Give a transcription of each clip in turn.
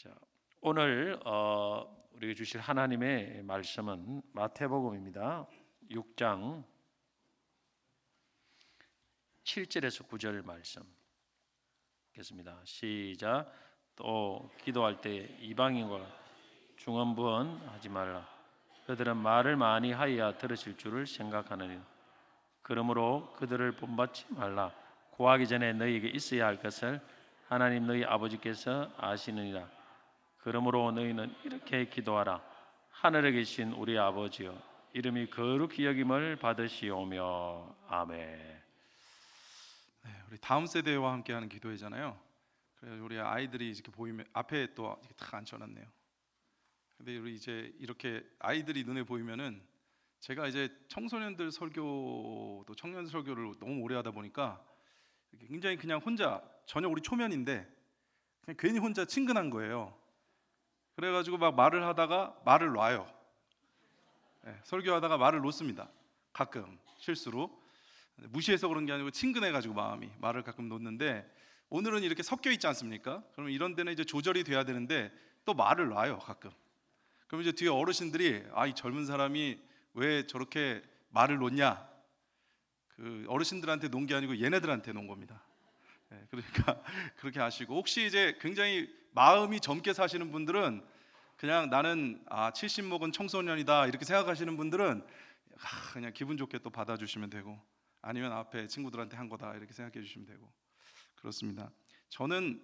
자, 오늘 우리가 주실 하나님의 말씀은 마태복음입니다. 6장 7절에서 9절 말씀 읽겠습니다. 시작. 또 기도할 때 이방인과 중언부언하지 말라. 그들은 말을 많이 하여야 들으실 줄을 생각하느니 그러므로 그들을 본받지 말라. 구하기 전에 너희에게 있어야 할 것을 하나님 너희 아버지께서 아시느니라. 그러므로 너희는 이렇게 기도하라. 하늘에 계신 우리 아버지여, 이름이 거룩히 여김을 받으시오며. 아멘. 네, 우리 다음 세대와 함께하는 기도회잖아요. 그래서 우리 아이들이 이렇게 보이면 앞에 또 이렇게 탁 앉혀놨네요. 근데 우리 이제 이렇게 아이들이 눈에 보이면은 제가 이제 청소년들 설교도 청년 설교를 너무 오래 하다 보니까 굉장히 그냥 혼자 전혀 우리 초면인데 그냥 괜히 혼자 친근한 거예요. 그래가지고 막 말을 하다가 말을 놔요. 네, 설교하다가 말을 놓습니다. 가끔 실수로. 무시해서 그런 게 아니고 친근해가지고 마음이 말을 가끔 놓는데 오늘은 이렇게 섞여 있지 않습니까? 그러면 이런 데는 이제 조절이 돼야 되는데 또 말을 놔요 가끔. 그럼 이제 뒤에 어르신들이 이 젊은 사람이 왜 저렇게 말을 놓냐? 그 어르신들한테 놓은 게 아니고 얘네들한테 놓은 겁니다. 네, 그러니까 그렇게 하시고 혹시 이제 굉장히 마음이 젊게 사시는 분들은 그냥 나는 70 먹은 청소년이다 이렇게 생각하시는 분들은 그냥 기분 좋게 또 받아주시면 되고 아니면 앞에 친구들한테 한 거다 이렇게 생각해 주시면 되고 그렇습니다. 저는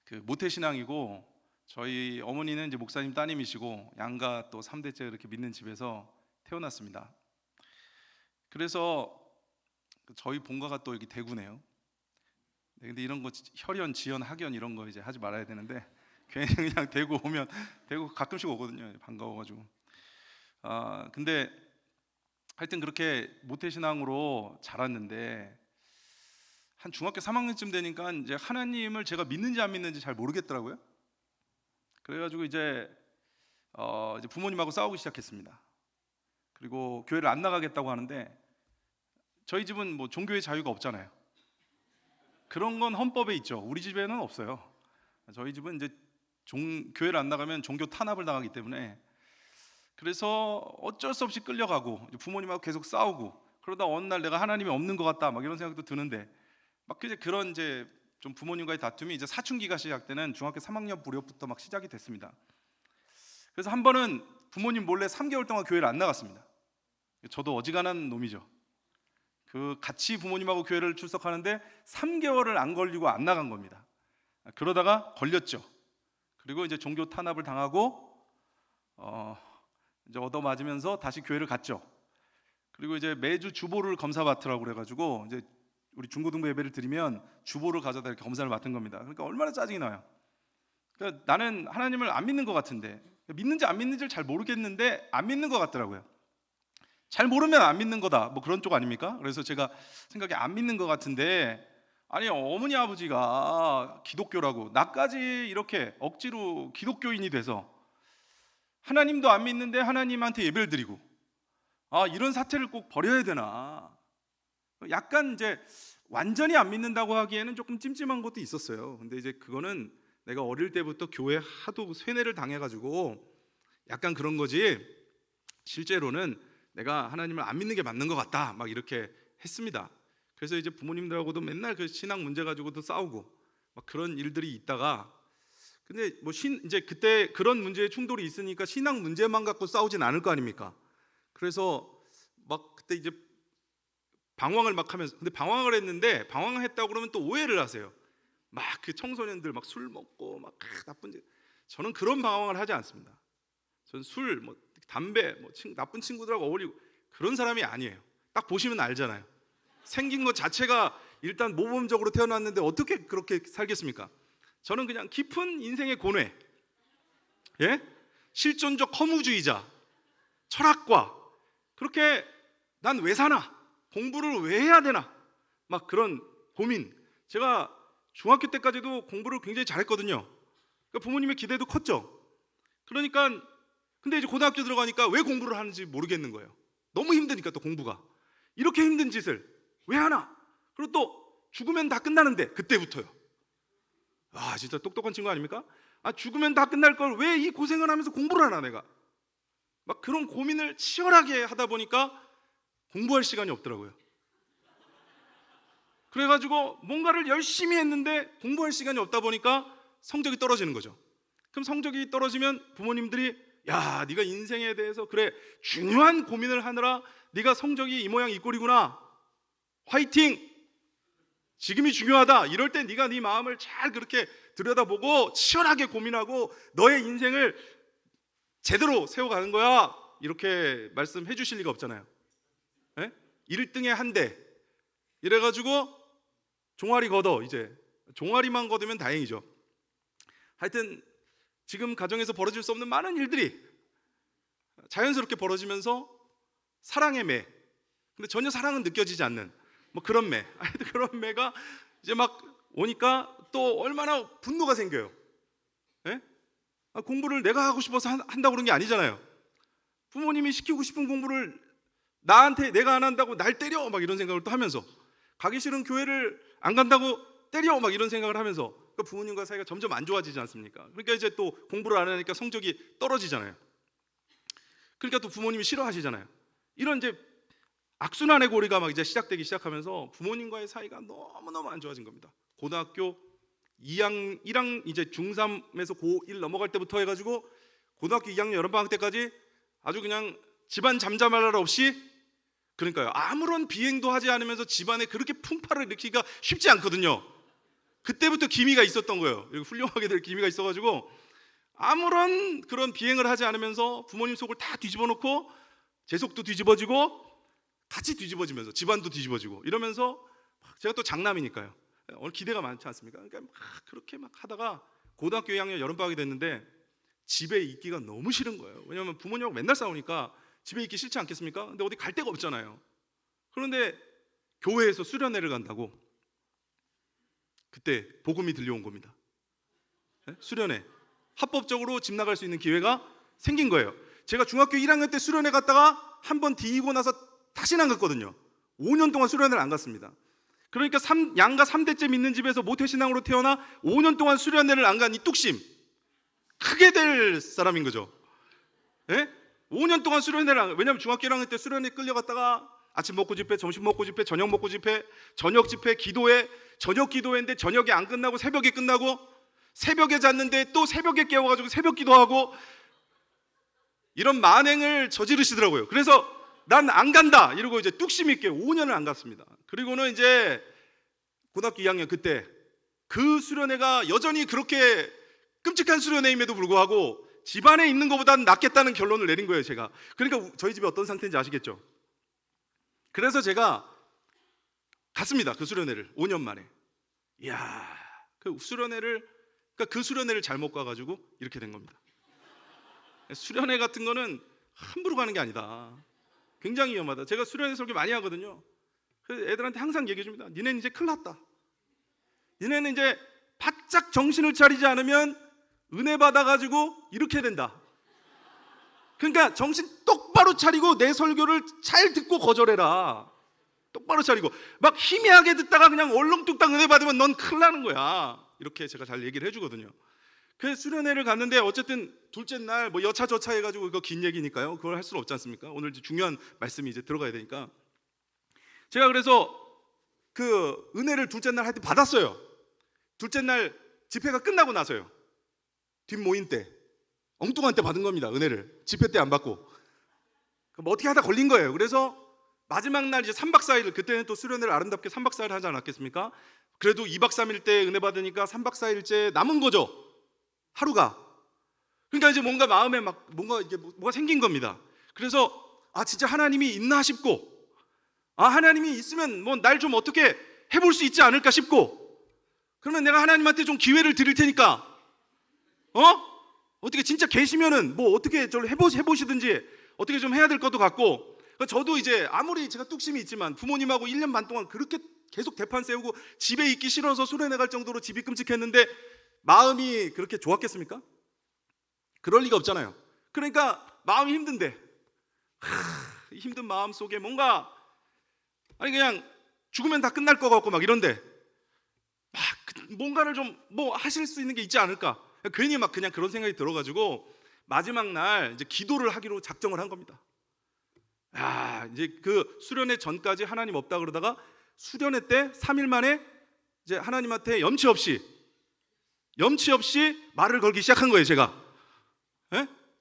그 모태신앙이고 저희 어머니는 이제 목사님 따님이시고 양가 또 3대째 이렇게 믿는 집에서 태어났습니다. 그래서 저희 본가가 또 여기 대구네요. 근데 이런 거 혈연, 지연, 학연 이런 거 이제 하지 말아야 되는데 괜히 그냥 대구 오면 대구 가끔씩 오거든요. 반가워가지고. 근데 하여튼 그렇게 모태신앙으로 자랐는데 한 중학교 3학년쯤 되니까 이제 하나님을 제가 믿는지 안 믿는지 잘 모르겠더라고요. 그래가지고 이제 부모님하고 싸우기 시작했습니다. 그리고 교회를 안 나가겠다고 하는데 저희 집은 뭐 종교의 자유가 없잖아요. 그런 건 헌법에 있죠. 우리 집에는 없어요. 저희 집은 이제 교회를 안 나가면 종교 탄압을 당하기 때문에 그래서 어쩔 수 없이 끌려가고 부모님하고 계속 싸우고 그러다 어느 날 내가 하나님이 없는 것 같다 막 이런 생각도 드는데 막 이제 그런 이제 좀 부모님과의 다툼이 이제 사춘기가 시작되는 중학교 3학년 무렵부터 막 시작이 됐습니다. 그래서 한 번은 부모님 몰래 3개월 동안 교회를 안 나갔습니다. 저도 어지간한 놈이죠. 그 같이 부모님하고 교회를 출석하는데 3개월을 안 걸리고 안 나간 겁니다. 그러다가 걸렸죠. 그리고 이제 종교 탄압을 당하고 이제 얻어맞으면서 다시 교회를 갔죠. 그리고 이제 매주 주보를 검사 맡으라고 그래가지고 이제 우리 중고등부 예배를 드리면 주보를 가져다 이렇게 검사를 맡은 겁니다. 그러니까 얼마나 짜증이 나요. 그러니까 나는 하나님을 안 믿는 것 같은데 믿는지 안 믿는지를 잘 모르겠는데 안 믿는 것 같더라고요. 잘 모르면 안 믿는 거다 뭐 그런 쪽 아닙니까? 그래서 제가 생각에 안 믿는 것 같은데 아니 어머니 아버지가 기독교라고 나까지 이렇게 억지로 기독교인이 돼서 하나님도 안 믿는데 하나님한테 예배를 드리고 이런 사태를 꼭 버려야 되나 약간 이제 완전히 안 믿는다고 하기에는 조금 찜찜한 것도 있었어요. 근데 이제 그거는 내가 어릴 때부터 교회 하도 세뇌를 당해가지고 약간 그런 거지 실제로는 내가 하나님을 안 믿는 게 맞는 것 같다 막 이렇게 했습니다. 그래서 이제 부모님들하고도 맨날 그 신앙 문제 가지고도 싸우고 막 그런 일들이 있다가 근데 뭐 이제 그때 그런 문제에 충돌이 있으니까 신앙 문제만 갖고 싸우진 않을 거 아닙니까? 그래서 막 그때 이제 방황을 막 하면서 근데 방황을 했는데 방황을 했다고 그러면 또 오해를 하세요. 막 그 청소년들 막 술 먹고 막 나쁜 짓 저는 그런 방황을 하지 않습니다. 저는 술, 뭐 담배, 뭐 나쁜 친구들하고 어울리고 그런 사람이 아니에요. 딱 보시면 알잖아요. 생긴 것 자체가 일단 모범적으로 태어났는데 어떻게 그렇게 살겠습니까? 저는 그냥 깊은 인생의 고뇌, 실존적 허무주의자, 철학과 그렇게 난 왜 사나? 공부를 왜 해야 되나? 막 그런 고민. 제가 중학교 때까지도 공부를 굉장히 잘했거든요. 그러니까 부모님의 기대도 컸죠. 그러니까 근데 이제 고등학교 들어가니까 왜 공부를 하는지 모르겠는 거예요. 너무 힘드니까 또 공부가 이렇게 힘든 짓을 왜 하나? 그리고 또 죽으면 다 끝나는데 그때부터요. 진짜 똑똑한 친구 아닙니까? 죽으면 다 끝날 걸 왜 이 고생을 하면서 공부를 하나 내가. 막 그런 고민을 치열하게 하다 보니까 공부할 시간이 없더라고요. 그래가지고 뭔가를 열심히 했는데 공부할 시간이 없다 보니까 성적이 떨어지는 거죠. 그럼 성적이 떨어지면 부모님들이 야, 네가 인생에 대해서 그래 중요한 고민을 하느라 네가 성적이 이 모양 이 꼴이구나. 화이팅! 지금이 중요하다. 이럴 때 네가 네 마음을 잘 그렇게 들여다보고 치열하게 고민하고 너의 인생을 제대로 세워가는 거야. 이렇게 말씀해 주실 리가 없잖아요. 1등에 한 대. 이래가지고 종아리 걷어. 이제 종아리만 걷으면 다행이죠. 하여튼 지금 가정에서 벌어질 수 없는 많은 일들이 자연스럽게 벌어지면서 사랑의 매. 근데 전혀 사랑은 느껴지지 않는 뭐 그런 매. 하여튼 그런 매가 이제 막 오니까 또 얼마나 분노가 생겨요. 공부를 내가 하고 싶어서 한다고 그런 게 아니잖아요. 부모님이 시키고 싶은 공부를 나한테 내가 안 한다고 날 때려 막 이런 생각을 또 하면서 가기 싫은 교회를 안 간다고 때려 막 이런 생각을 하면서 그러니까 부모님과 사이가 점점 안 좋아지지 않습니까? 그러니까 이제 또 공부를 안 하니까 성적이 떨어지잖아요. 그러니까 또 부모님이 싫어하시잖아요. 이런 이제 악순환의 고리가 막 이제 시작되기 시작하면서 부모님과의 사이가 너무너무 안 좋아진 겁니다. 고등학교 1학 이제 중3에서 고1 넘어갈 때부터 해가지고 고등학교 2학년 여름방학 때까지 아주 그냥 집안 잠잠할 날 없이 그러니까요. 아무런 비행도 하지 않으면서 집안에 그렇게 풍파를 일으키기가 쉽지 않거든요. 그때부터 기미가 있었던 거예요. 훌륭하게 될 기미가 있어가지고 아무런 그런 비행을 하지 않으면서 부모님 속을 다 뒤집어 놓고 제 속도 뒤집어지고 같이 뒤집어지면서 집안도 뒤집어지고 이러면서 제가 또 장남이니까요. 오늘 기대가 많지 않습니까? 그러니까 막 그렇게 막 하다가 고등학교 2학년 여름방학이 됐는데 집에 있기가 너무 싫은 거예요. 왜냐하면 부모님하고 맨날 싸우니까 집에 있기 싫지 않겠습니까? 근데 어디 갈 데가 없잖아요. 그런데 교회에서 수련회를 간다고 그때 복음이 들려온 겁니다. 수련회 합법적으로 집 나갈 수 있는 기회가 생긴 거예요. 제가 중학교 1학년 때 수련회 갔다가 한번 뒤이고 나서 다시는 안 갔거든요. 5년 동안 수련회를 안 갔습니다. 그러니까 양가 3대째 믿는 집에서 모태신앙으로 태어나 5년 동안 수련회를 안 간 이 뚝심 크게 될 사람인 거죠. 5년 동안 수련회를 안 가. 왜냐하면 중학교 1학년 때 수련회 끌려갔다가 아침 먹고 집회, 점심 먹고 집회, 저녁 먹고 집회, 저녁 집회, 기도회, 저녁 기도회인데 저녁이 안 끝나고 새벽에 끝나고 새벽에 잤는데 또 새벽에 깨워가지고 새벽 기도하고 이런 만행을 저지르시더라고요. 그래서 난 안 간다 이러고 이제 뚝심 있게 5년을 안 갔습니다. 그리고는 이제 고등학교 2학년 그때 그 수련회가 여전히 그렇게 끔찍한 수련회임에도 불구하고 집안에 있는 것보다는 낫겠다는 결론을 내린 거예요. 제가. 그러니까 저희 집이 어떤 상태인지 아시겠죠? 그래서 제가 갔습니다. 그 수련회를 5년 만에. 이야, 그 수련회를 잘못 가가지고 이렇게 된 겁니다. 수련회 같은 거는 함부로 가는 게 아니다. 굉장히 위험하다. 제가 수련회 설교 많이 하거든요. 그래서 애들한테 항상 얘기해 줍니다. 니네는 이제 큰일 났다. 니네는 이제 바짝 정신을 차리지 않으면 은혜 받아가지고 이렇게 된다. 그러니까 정신 똑바로 차리고 내 설교를 잘 듣고 거절해라. 똑바로 차리고 막 희미하게 듣다가 그냥 얼렁뚱땅 은혜 받으면 넌 큰일 나는 거야. 이렇게 제가 잘 얘기를 해주거든요. 그래서 수련회를 갔는데 어쨌든 둘째 날 뭐 여차저차 해가지고 이거 긴 얘기니까요. 그걸 할 수는 없지 않습니까? 오늘 이제 중요한 말씀이 이제 들어가야 되니까 제가 그래서 그 은혜를 둘째 날 하여튼 받았어요. 둘째 날 집회가 끝나고 나서요. 뒷모임 때 엉뚱한 때 받은 겁니다. 은혜를 집회 때 안 받고 뭐 어떻게 하다 걸린 거예요. 그래서 마지막 날 이제 3박 4일 그때는 또 수련회를 아름답게 3박 4일 하지 않았겠습니까? 그래도 2박 3일 때 은혜 받으니까 3박 4일째 남은 거죠. 하루가. 그러니까 이제 뭔가 마음에 막 뭔가 이게 뭐가 생긴 겁니다. 그래서 진짜 하나님이 있나 싶고 하나님이 있으면 뭐 날 좀 어떻게 해볼 수 있지 않을까 싶고 그러면 내가 하나님한테 좀 기회를 드릴 테니까 어떻게 진짜 계시면은 뭐 어떻게 저를 해보시든지 어떻게 좀 해야 될 것도 같고 저도 이제 아무리 제가 뚝심이 있지만 부모님하고 1년 반 동안 그렇게 계속 대판 세우고 집에 있기 싫어서 수련회 갈 정도로 집이 끔찍했는데 마음이 그렇게 좋았겠습니까? 그럴 리가 없잖아요. 그러니까 마음이 힘든데 힘든 마음 속에 뭔가 그냥 죽으면 다 끝날 것 같고 막 이런데 막 뭔가를 좀 뭐 하실 수 있는 게 있지 않을까? 괜히 막 그냥 그런 생각이 들어가지고 마지막 날 이제 기도를 하기로 작정을 한 겁니다. 이제 그 수련회 전까지 하나님 없다 그러다가 수련회 때 3일 만에 이제 하나님한테 염치 없이 말을 걸기 시작한 거예요, 제가.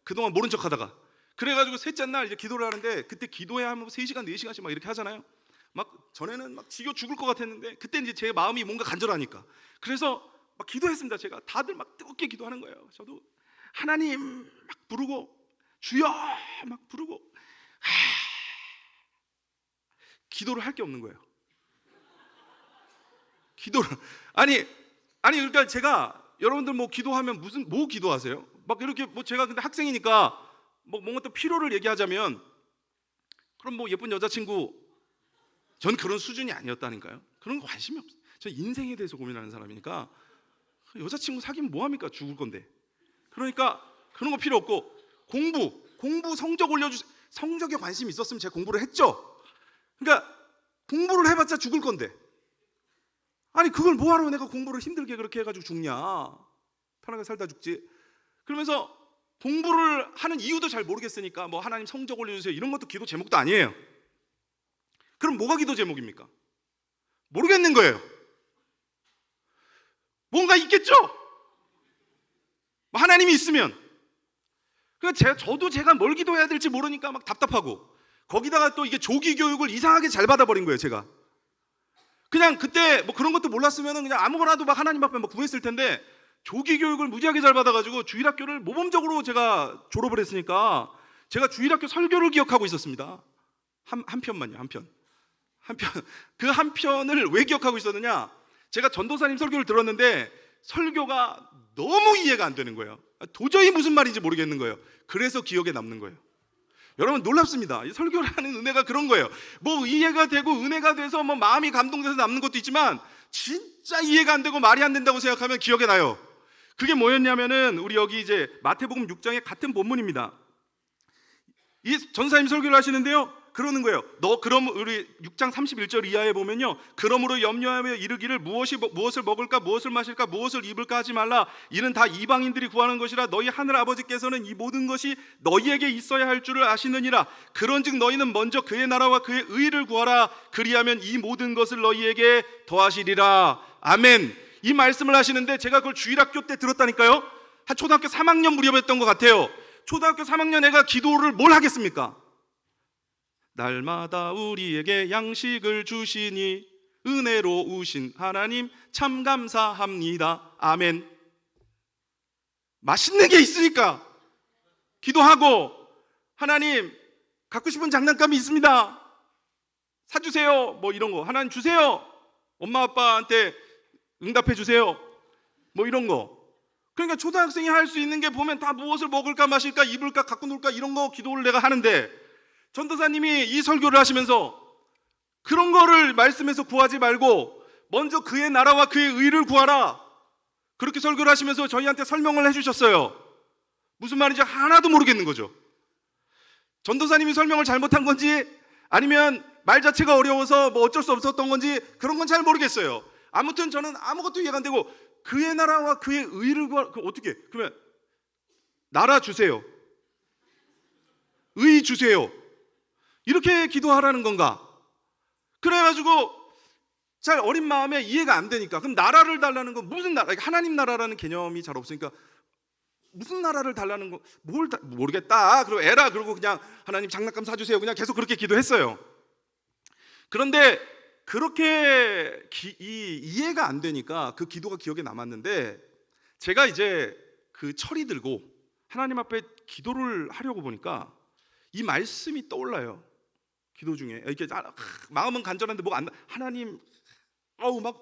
그동안 모른 척하다가. 그래가지고 셋째 날 이제 기도를 하는데, 그때 기도해야 하면 3시간, 4시간씩 막 이렇게 하잖아요. 막 전에는 막 지겨 죽을 것 같았는데, 그때 이제 제 마음이 뭔가 간절하니까. 그래서 막 기도했습니다. 제가 다들 막 뜨겁게 기도하는 거예요. 저도 하나님 막 부르고 주여 막 부르고 기도를 할 게 없는 거예요. 기도를 아니 그러니까 제가 여러분들 뭐 기도하면 뭐 기도하세요? 막 이렇게 뭐 제가 근데 학생이니까 뭐 뭔가 또 필요를 얘기하자면 그럼 뭐 예쁜 여자친구, 전 그런 수준이 아니었다니까요. 그런 거 관심이 없어요. 저 인생에 대해서 고민하는 사람이니까 여자친구 사귀면 뭐합니까? 죽을 건데. 그러니까 그런 거 필요 없고 공부 성적 올려주세요. 성적에 관심이 있었으면 제가 공부를 했죠. 그러니까 공부를 해봤자 죽을 건데, 아니 그걸 뭐하러 내가 공부를 힘들게 그렇게 해가지고 죽냐. 편하게 살다 죽지. 그러면서 공부를 하는 이유도 잘 모르겠으니까 뭐 하나님 성적 올려주세요 이런 것도 기도 제목도 아니에요. 그럼 뭐가 기도 제목입니까? 모르겠는 거예요. 뭔가 있겠죠? 하나님이 있으면. 그러니까 저도 제가 뭘 기도해야 될지 모르니까 막 답답하고, 거기다가 또 이게 조기 교육을 이상하게 잘 받아버린 거예요, 제가. 그냥 그때 뭐 그런 것도 몰랐으면 그냥 아무거나도 막 하나님 앞에 막 구했을 텐데, 조기 교육을 무지하게 잘 받아가지고 주일학교를 모범적으로 제가 졸업을 했으니까 제가 주일학교 설교를 기억하고 있었습니다. 한 편만요, 한 편. 그 한 편을 왜 기억하고 있었느냐? 제가 전도사님 설교를 들었는데 설교가 너무 이해가 안 되는 거예요. 도저히 무슨 말인지 모르겠는 거예요. 그래서 기억에 남는 거예요. 여러분 놀랍습니다. 이 설교라는 은혜가 그런 거예요. 뭐 이해가 되고 은혜가 돼서 뭐 마음이 감동돼서 남는 것도 있지만 진짜 이해가 안 되고 말이 안 된다고 생각하면 기억에 나요. 그게 뭐였냐면은 우리 여기 이제 마태복음 6장의 같은 본문입니다. 이 전사님 설교를 하시는데요, 그러는 거예요. 너 그럼 우리 6장 31절 이하에 보면요, 그러므로 염려하며 이르기를 무엇을 먹을까 무엇을 마실까 무엇을 입을까 하지 말라. 이는 다 이방인들이 구하는 것이라. 너희 하늘 아버지께서는 이 모든 것이 너희에게 있어야 할 줄을 아시느니라. 그런즉 너희는 먼저 그의 나라와 그의 의를 구하라. 그리하면 이 모든 것을 너희에게 더하시리라. 아멘. 이 말씀을 하시는데 제가 그걸 주일학교 때 들었다니까요. 한 초등학교 3학년 무렵이었던 것 같아요. 초등학교 3학년 애가 기도를 뭘 하겠습니까? 날마다 우리에게 양식을 주시니 은혜로우신 하나님 참 감사합니다. 아멘. 맛있는 게 있으니까 기도하고, 하나님 갖고 싶은 장난감이 있습니다, 사주세요. 뭐 이런 거 하나님 주세요. 엄마 아빠한테 응답해 주세요. 뭐 이런 거. 그러니까 초등학생이 할 수 있는 게 보면 다 무엇을 먹을까 마실까 입을까 갖고 놀까 이런 거 기도를 내가 하는데, 전도사님이 이 설교를 하시면서 그런 거를 말씀에서 구하지 말고 먼저 그의 나라와 그의 의를 구하라, 그렇게 설교를 하시면서 저희한테 설명을 해주셨어요. 무슨 말인지 하나도 모르겠는 거죠. 전도사님이 설명을 잘못한 건지 아니면 말 자체가 어려워서 뭐 어쩔 수 없었던 건지 그런 건 잘 모르겠어요. 아무튼 저는 아무것도 이해가 안 되고, 그의 나라와 그의 의를 구하라. 어떻게? 그러면 나라 주세요, 의 주세요, 이렇게 기도하라는 건가? 그래가지고 잘 어린 마음에 이해가 안 되니까, 그럼 나라를 달라는 건 무슨 나라? 하나님 나라라는 개념이 잘 없으니까 무슨 나라를 달라는 거 모르겠다. 그리고 에라 그러고 그냥 하나님 장난감 사주세요, 그냥 계속 그렇게 기도했어요. 그런데 그렇게 이해가 안 되니까 그 기도가 기억에 남았는데, 제가 이제 그 철이 들고 하나님 앞에 기도를 하려고 보니까 이 말씀이 떠올라요. 기도 중에 이렇게 마음은 간절한데 뭐가 안, 하나님 막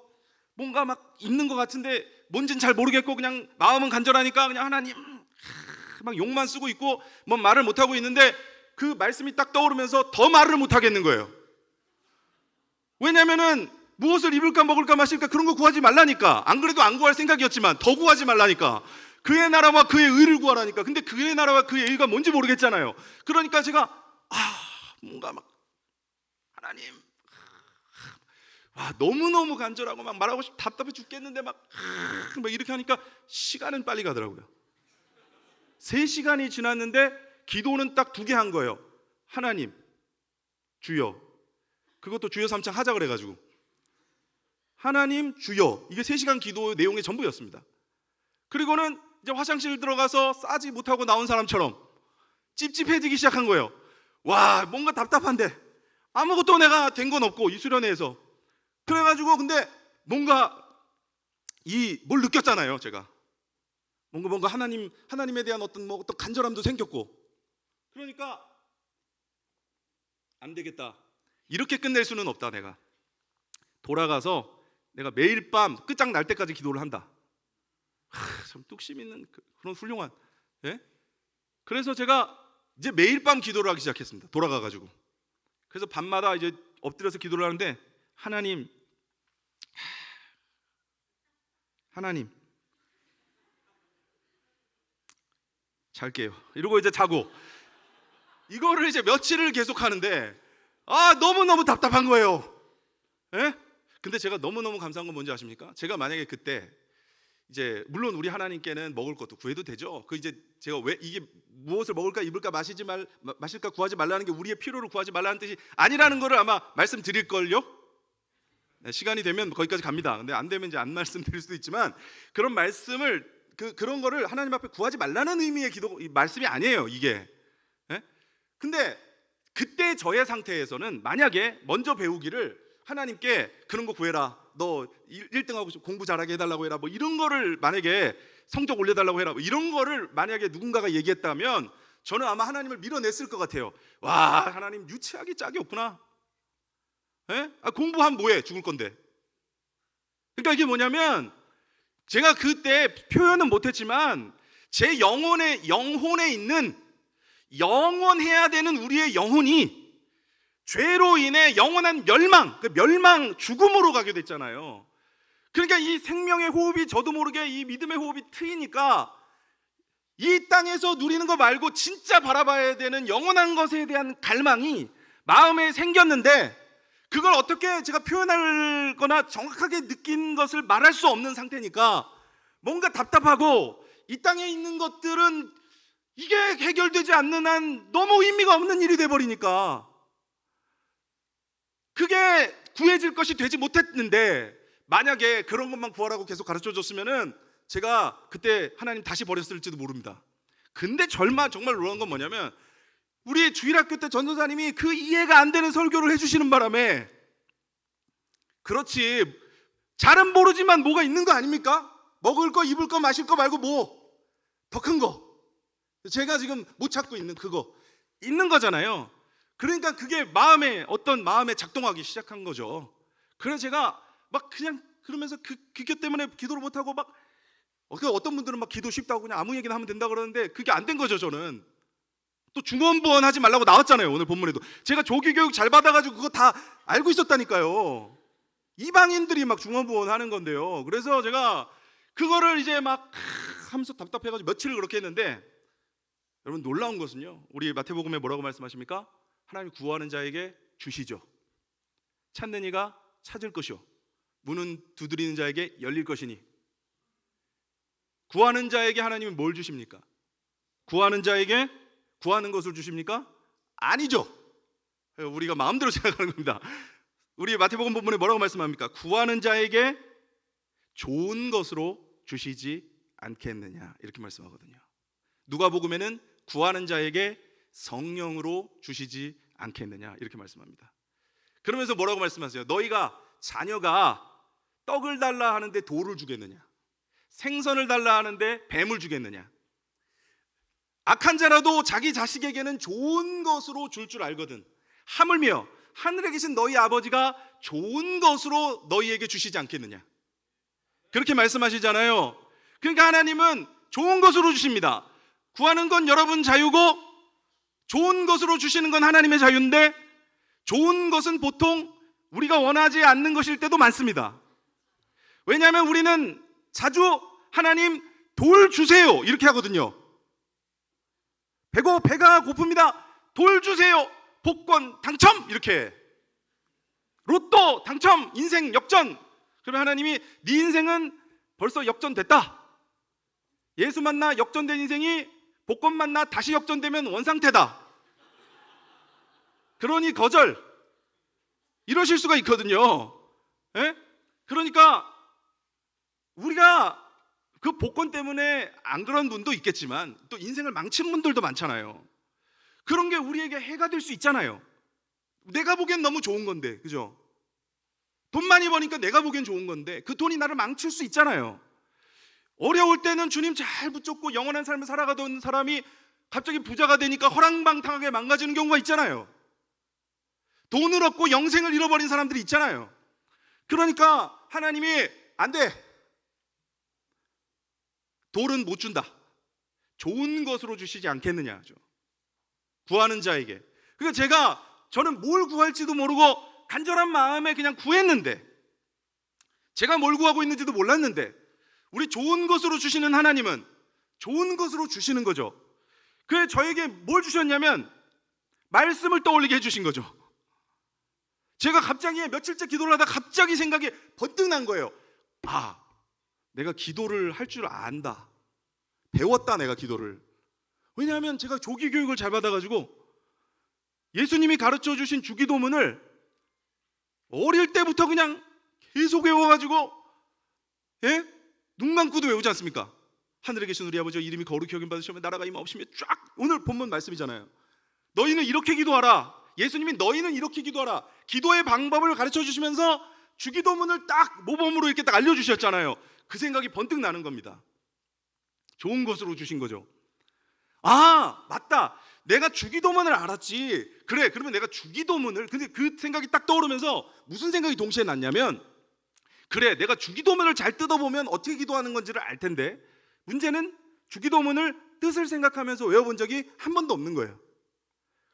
뭔가 막 있는 것 같은데 뭔진 잘 모르겠고 그냥 마음은 간절하니까 그냥 하나님 막 욕만 쓰고 있고 뭐 말을 못 하고 있는데, 그 말씀이 딱 떠오르면서 더 말을 못 하겠는 거예요. 왜냐면은 무엇을 입을까 먹을까 마실까 그런 거 구하지 말라니까. 안 그래도 안 구할 생각이었지만 더 구하지 말라니까. 그의 나라와 그의 의를 구하라니까. 근데 그의 나라와 그의 의가 뭔지 모르겠잖아요. 그러니까 제가 뭔가 막 하나님 너무너무 간절하고 막 말하고 싶 답답해 죽겠는데 막 이렇게 하니까 시간은 빨리 가더라고요. 3시간이 지났는데 기도는 딱 2개 한 거예요. 하나님, 주여. 그것도 주여 3창 하자 그래가지고 하나님, 주여. 이게 3시간 기도 내용의 전부였습니다. 그리고는 이제 화장실 들어가서 싸지 못하고 나온 사람처럼 찝찝해지기 시작한 거예요. 와, 뭔가 답답한데 아무것도 내가 된 건 없고 이 수련회에서. 그래가지고 근데 뭔가 뭘 느꼈잖아요. 제가 뭔가 하나님에 대한 어떤 간절함도 생겼고. 그러니까 안 되겠다, 이렇게 끝낼 수는 없다. 내가 돌아가서 내가 매일 밤 끝장날 때까지 기도를 한다. 참 뚝심 있는 그런 훌륭한. 예? 그래서 제가 이제 매일 밤 기도를 하기 시작했습니다. 돌아가가지고. 그래서 밤마다 이제 엎드려서 기도를 하는데 하나님 잘게요 이러고 이제 자고, 이거를 이제 며칠을 계속 하는데 너무너무 답답한 거예요. 예? 근데 제가 너무너무 감사한 건 뭔지 아십니까? 제가 만약에 그때 이제 물론 우리 하나님께는 먹을 것도 구해도 되죠. 그 이제 제가 왜 이게 무엇을 먹을까 입을까 마실까 구하지 말라는 게 우리의 필요를 구하지 말라는 뜻이 아니라는 거를 아마 말씀드릴 걸요. 네, 시간이 되면 거기까지 갑니다. 근데 안 되면 이제 안 말씀드릴 수도 있지만 그런 말씀을 그런 거를 하나님 앞에 구하지 말라는 의미의 기도 이 말씀이 아니에요, 이게. 예? 근데 그때 저의 상태에서는 만약에 먼저 배우기를 하나님께 그런 거 구해라, 너 1등하고 공부 잘하게 해달라고 해라, 뭐 이런 거를 만약에 성적 올려달라고 해라, 뭐 이런 거를 만약에 누군가가 얘기했다면 저는 아마 하나님을 밀어냈을 것 같아요. 와, 하나님 유치하기 짝이 없구나. 예? 공부하면 뭐해? 죽을 건데. 그러니까 이게 뭐냐면 제가 그때 표현은 못했지만 제 영혼에 있는 영원해야 되는 우리의 영혼이 죄로 인해 영원한 멸망, 죽음으로 가게 됐잖아요. 그러니까 이 생명의 호흡이 저도 모르게 이 믿음의 호흡이 트이니까 이 땅에서 누리는 거 말고 진짜 바라봐야 되는 영원한 것에 대한 갈망이 마음에 생겼는데 그걸 어떻게 제가 표현할 거나 정확하게 느낀 것을 말할 수 없는 상태니까 뭔가 답답하고 이 땅에 있는 것들은 이게 해결되지 않는 한 너무 의미가 없는 일이 돼버리니까 그게 구해질 것이 되지 못했는데 만약에 그런 것만 구하라고 계속 가르쳐줬으면은 제가 그때 하나님 다시 버렸을지도 모릅니다. 근데 정말 놀라운 건 뭐냐면 우리 주일학교 때 전도사님이 그 이해가 안 되는 설교를 해주시는 바람에 그렇지 잘은 모르지만 뭐가 있는 거 아닙니까? 먹을 거 입을 거 마실 거 말고 뭐 더 큰 거 제가 지금 못 찾고 있는 그거 있는 거잖아요. 그러니까 그게 마음에 작동하기 시작한 거죠. 그래서 제가 막 그냥 그러면서 그것 때문에 기도를 못 하고 막 어떤 분들은 막 기도 쉽다고 그냥 아무 얘기나 하면 된다 그러는데 그게 안 된 거죠. 저는 또 중언부언 하지 말라고 나왔잖아요. 오늘 본문에도 제가 조기 교육 잘 받아가지고 그거 다 알고 있었다니까요. 이방인들이 막 중언부언 하는 건데요. 그래서 제가 그거를 이제 막 하면서 답답해가지고 며칠을 그렇게 했는데 여러분 놀라운 것은요, 우리 마태복음에 뭐라고 말씀하십니까? 하나님 구하는 자에게 주시죠. 찾는 이가 찾을 것이요 문은 두드리는 자에게 열릴 것이니. 구하는 자에게 하나님은 뭘 주십니까? 구하는 자에게 구하는 것을 주십니까? 아니죠. 우리가 마음대로 생각하는 겁니다. 우리 마태복음 본문에 뭐라고 말씀합니까? 구하는 자에게 좋은 것으로 주시지 않겠느냐 이렇게 말씀하거든요. 누가복음에는 구하는 자에게 성령으로 주시지 않겠느냐 이렇게 말씀합니다. 그러면서 뭐라고 말씀하세요? 너희가 자녀가 떡을 달라 하는데 돌을 주겠느냐, 생선을 달라 하는데 뱀을 주겠느냐. 악한 자라도 자기 자식에게는 좋은 것으로 줄 알거든 하물며 하늘에 계신 너희 아버지가 좋은 것으로 너희에게 주시지 않겠느냐 그렇게 말씀하시잖아요. 그러니까 하나님은 좋은 것으로 주십니다. 구하는 건 여러분 자유고 좋은 것으로 주시는 건 하나님의 자유인데 좋은 것은 보통 우리가 원하지 않는 것일 때도 많습니다. 왜냐하면 우리는 자주 하나님 돌 주세요 이렇게 하거든요. 배가 고픕니다. 돌 주세요. 복권 당첨 이렇게. 로또 당첨, 인생 역전. 그러면 하나님이 네 인생은 벌써 역전됐다. 예수 만나 역전된 인생이 복권 만나 다시 역전되면 원상태다. 그러니 거절. 이러실 수가 있거든요. 예? 그러니까 우리가 그 복권 때문에 안 그런 분도 있겠지만 또 인생을 망친 분들도 많잖아요. 그런 게 우리에게 해가 될 수 있잖아요. 내가 보기엔 너무 좋은 건데, 그죠? 돈 많이 버니까 내가 보기엔 좋은 건데 그 돈이 나를 망칠 수 있잖아요. 어려울 때는 주님 잘 붙잡고 영원한 삶을 살아가던 사람이 갑자기 부자가 되니까 허랑방탕하게 망가지는 경우가 있잖아요. 돈을 얻고 영생을 잃어버린 사람들이 있잖아요. 그러니까 하나님이 안 돼. 돌은 못 준다. 좋은 것으로 주시지 않겠느냐. 구하는 자에게. 그러니까 저는 뭘 구할지도 모르고 간절한 마음에 그냥 구했는데, 제가 뭘 구하고 있는지도 몰랐는데 우리 좋은 것으로 주시는 하나님은 좋은 것으로 주시는 거죠. 그래서 저에게 뭘 주셨냐면 말씀을 떠올리게 해주신 거죠. 제가 갑자기 며칠째 기도를 하다가 갑자기 생각이 번뜩 난 거예요. 아, 내가 기도를 할 줄 안다. 배웠다, 내가 기도를. 왜냐하면 제가 조기 교육을 잘 받아가지고 예수님이 가르쳐 주신 주기도문을 어릴 때부터 그냥 계속 외워가지고, 예? 눈 감고도 외우지 않습니까? 하늘에 계신 우리 아버지 이름이 거룩히 여김 받으시면 나라가 임하옵시며, 쫙 오늘 본문 말씀이잖아요. 너희는 이렇게 기도하라. 예수님이 너희는 이렇게 기도하라. 기도의 방법을 가르쳐 주시면서 주기도문을 딱 모범으로 이렇게 딱 알려주셨잖아요. 그 생각이 번뜩 나는 겁니다. 좋은 것으로 주신 거죠. 아, 맞다. 내가 주기도문을 알았지. 그래, 그러면 내가 주기도문을, 근데 그 생각이 딱 떠오르면서 무슨 생각이 동시에 났냐면, 그래, 내가 주기도문을 잘 뜯어보면 어떻게 기도하는 건지를 알 텐데, 문제는 주기도문을 뜻을 생각하면서 외워본 적이 한 번도 없는 거예요.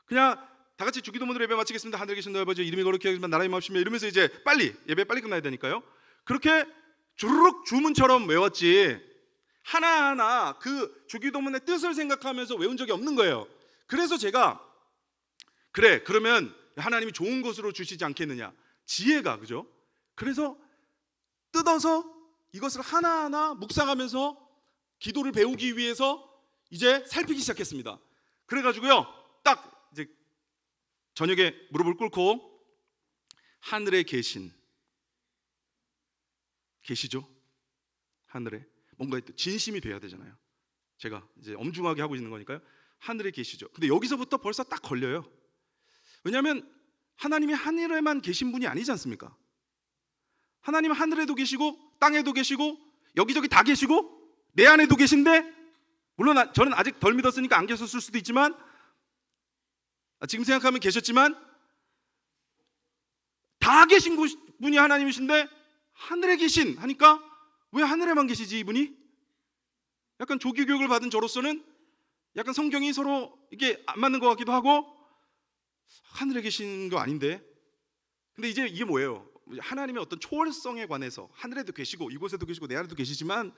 그냥 다 같이 주기도문으로 예배 마치겠습니다. 하늘에 계신 너희 아버지 이름이 거룩히 여기시면 나라의 마옵시며, 이러면서 이제 빨리 예배 빨리 끝나야 되니까요. 그렇게 주르륵 주문처럼 외웠지 하나하나 그 주기도문의 뜻을 생각하면서 외운 적이 없는 거예요. 그래서 제가 그래, 그러면 하나님이 좋은 것으로 주시지 않겠느냐, 지혜가, 그죠? 그래서 뜯어서 이것을 하나하나 묵상하면서 기도를 배우기 위해서 이제 살피기 시작했습니다. 그래가지고요, 딱 이제 저녁에 무릎을 꿇고 하늘에 계시죠? 하늘에 뭔가 진심이 돼야 되잖아요. 제가 이제 엄중하게 하고 있는 거니까요. 하늘에 계시죠. 근데 여기서부터 벌써 딱 걸려요. 왜냐하면 하나님이 하늘에만 계신 분이 아니지 않습니까? 하나님은 하늘에도 계시고 땅에도 계시고 여기저기 다 계시고 내 안에도 계신데, 물론 저는 아직 덜 믿었으니까 안 계셨을 수도 있지만, 지금 생각하면 계셨지만, 다 계신 분이 하나님이신데 하늘에 계신 하니까 왜 하늘에만 계시지 이분이? 약간 조기 교육을 받은 저로서는 약간 성경이 서로 이게 안 맞는 것 같기도 하고, 하늘에 계신 거 아닌데. 근데 이제 이게 뭐예요? 하나님의 어떤 초월성에 관해서 하늘에도 계시고 이곳에도 계시고 내 안에도 계시지만,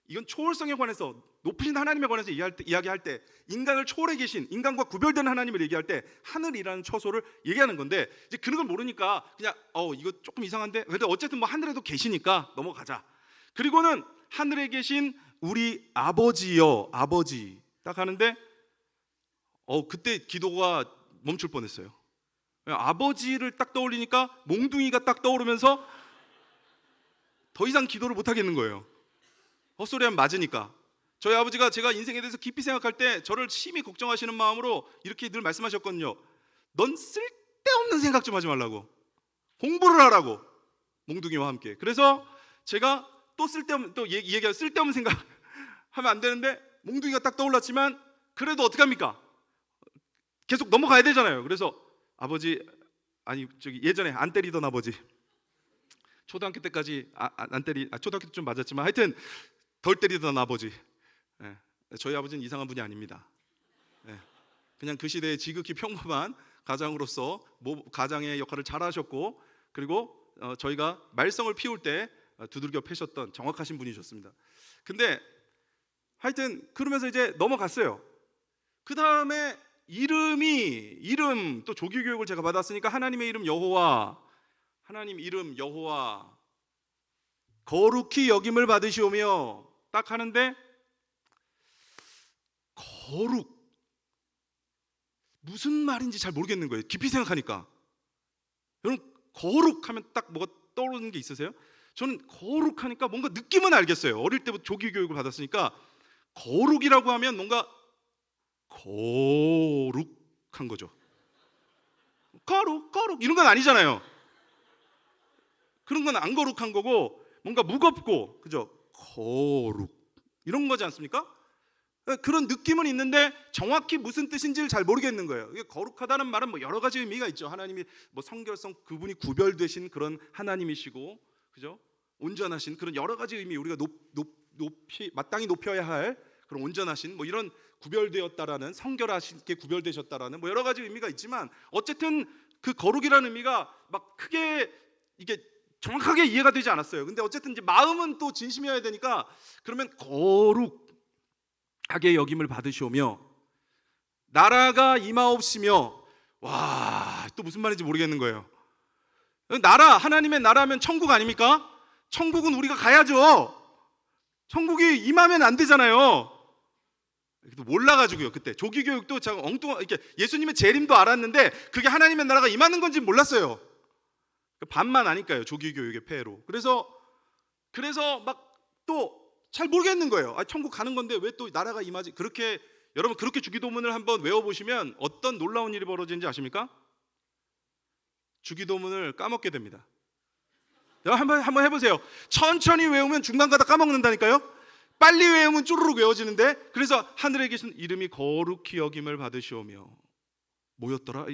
이건 초월성에 관해서, 높으신 하나님에 관해서 이야기할 때 인간을 초월해 계신, 인간과 구별된 하나님을 얘기할 때 하늘이라는 처소를 얘기하는 건데, 이제 그런 걸 모르니까 그냥 이거 조금 이상한데, 근데 어쨌든 뭐 하늘에도 계시니까 넘어가자. 그리고는 하늘에 계신 우리 아버지여, 아버지 딱 하는데 그때 기도가 멈출 뻔했어요. 아버지를 딱 떠올리니까 몽둥이가 딱 떠오르면서 더 이상 기도를 못 하겠는 거예요. 헛소리하면 맞으니까. 저희 아버지가 제가 인생에 대해서 깊이 생각할 때 저를 심히 걱정하시는 마음으로 이렇게 늘 말씀하셨거든요. 넌 쓸데없는 생각 좀 하지 말라고, 공부를 하라고, 몽둥이와 함께. 그래서 제가 또 얘기할 쓸데없는 생각 하면 안 되는데 몽둥이가 딱 떠올랐지만, 그래도 어떡합니까? 계속 넘어가야 되잖아요. 그래서 아버지, 예전에 안 때리던 아버지, 초등학교 때까지 초등학교 때 좀 맞았지만 하여튼 덜 때리던 아버지. 예, 저희 아버지는 이상한 분이 아닙니다. 예, 그냥 그 시대에 지극히 평범한 가장으로서 가장의 역할을 잘하셨고, 그리고 저희가 말썽을 피울 때 두들겨 패셨던 정확하신 분이셨습니다. 근데 하여튼 그러면서 이제 넘어갔어요. 그 다음에 이름 또 조기 교육을 제가 받았으니까 하나님의 이름 여호와, 하나님 이름 여호와 거룩히 여김을 받으시오며 딱 하는데 거룩 무슨 말인지 잘 모르겠는 거예요. 깊이 생각하니까. 여러분 거룩하면 딱 뭐가 떠오르는 게 있으세요? 저는 거룩하니까 뭔가 느낌은 알겠어요. 어릴 때부터 조기 교육을 받았으니까 거룩이라고 하면 뭔가 거룩한 거죠. 거룩 이런 건 아니잖아요. 그런 건 안 거룩한 거고 뭔가 무겁고 그죠? 거룩 이런 거지 않습니까? 그런 느낌은 있는데 정확히 무슨 뜻인지를 잘 모르겠는 거예요. 이게 거룩하다는 말은 뭐 여러 가지 의미가 있죠. 하나님이 뭐 성결성 그분이 구별되신 그런 하나님이시고 그죠? 온전하신 그런 여러 가지 의미 우리가 높이 마땅히 높여야 할 그런 온전하신 뭐 이런 구별되었다라는 성결하신게 구별되셨다라는 뭐 여러 가지 의미가 있지만 어쨌든 그 거룩이라는 의미가 막 크게 이게 정확하게 이해가 되지 않았어요. 근데 어쨌든 이제 마음은 또 진심이어야 되니까 그러면 거룩하게 여김을 받으시오며 나라가 임하옵시며 와, 또 무슨 말인지 모르겠는 거예요. 나라, 하나님의 나라면 천국 아닙니까? 천국은 우리가 가야죠. 천국이 임하면 안 되잖아요. 몰라가지고요. 그때 조기 교육도 제가 엉뚱한 이렇게 예수님의 재림도 알았는데 그게 하나님의 나라가 임하는 건지 몰랐어요. 반만 아니까요. 조기 교육의 폐해로. 그래서 막 또 잘 모르겠는 거예요. 아, 천국 가는 건데 왜 또 나라가 임하지? 그렇게 여러분 그렇게 주기도문을 한번 외워보시면 어떤 놀라운 일이 벌어지는지 아십니까? 주기도문을 까먹게 됩니다. 한번 해보세요. 천천히 외우면 중간 가다 까먹는다니까요. 빨리 외우면 쭈루룩 외워지는데 그래서 하늘에 계신 이름이 거룩히 여김을 받으시오며 뭐였더라?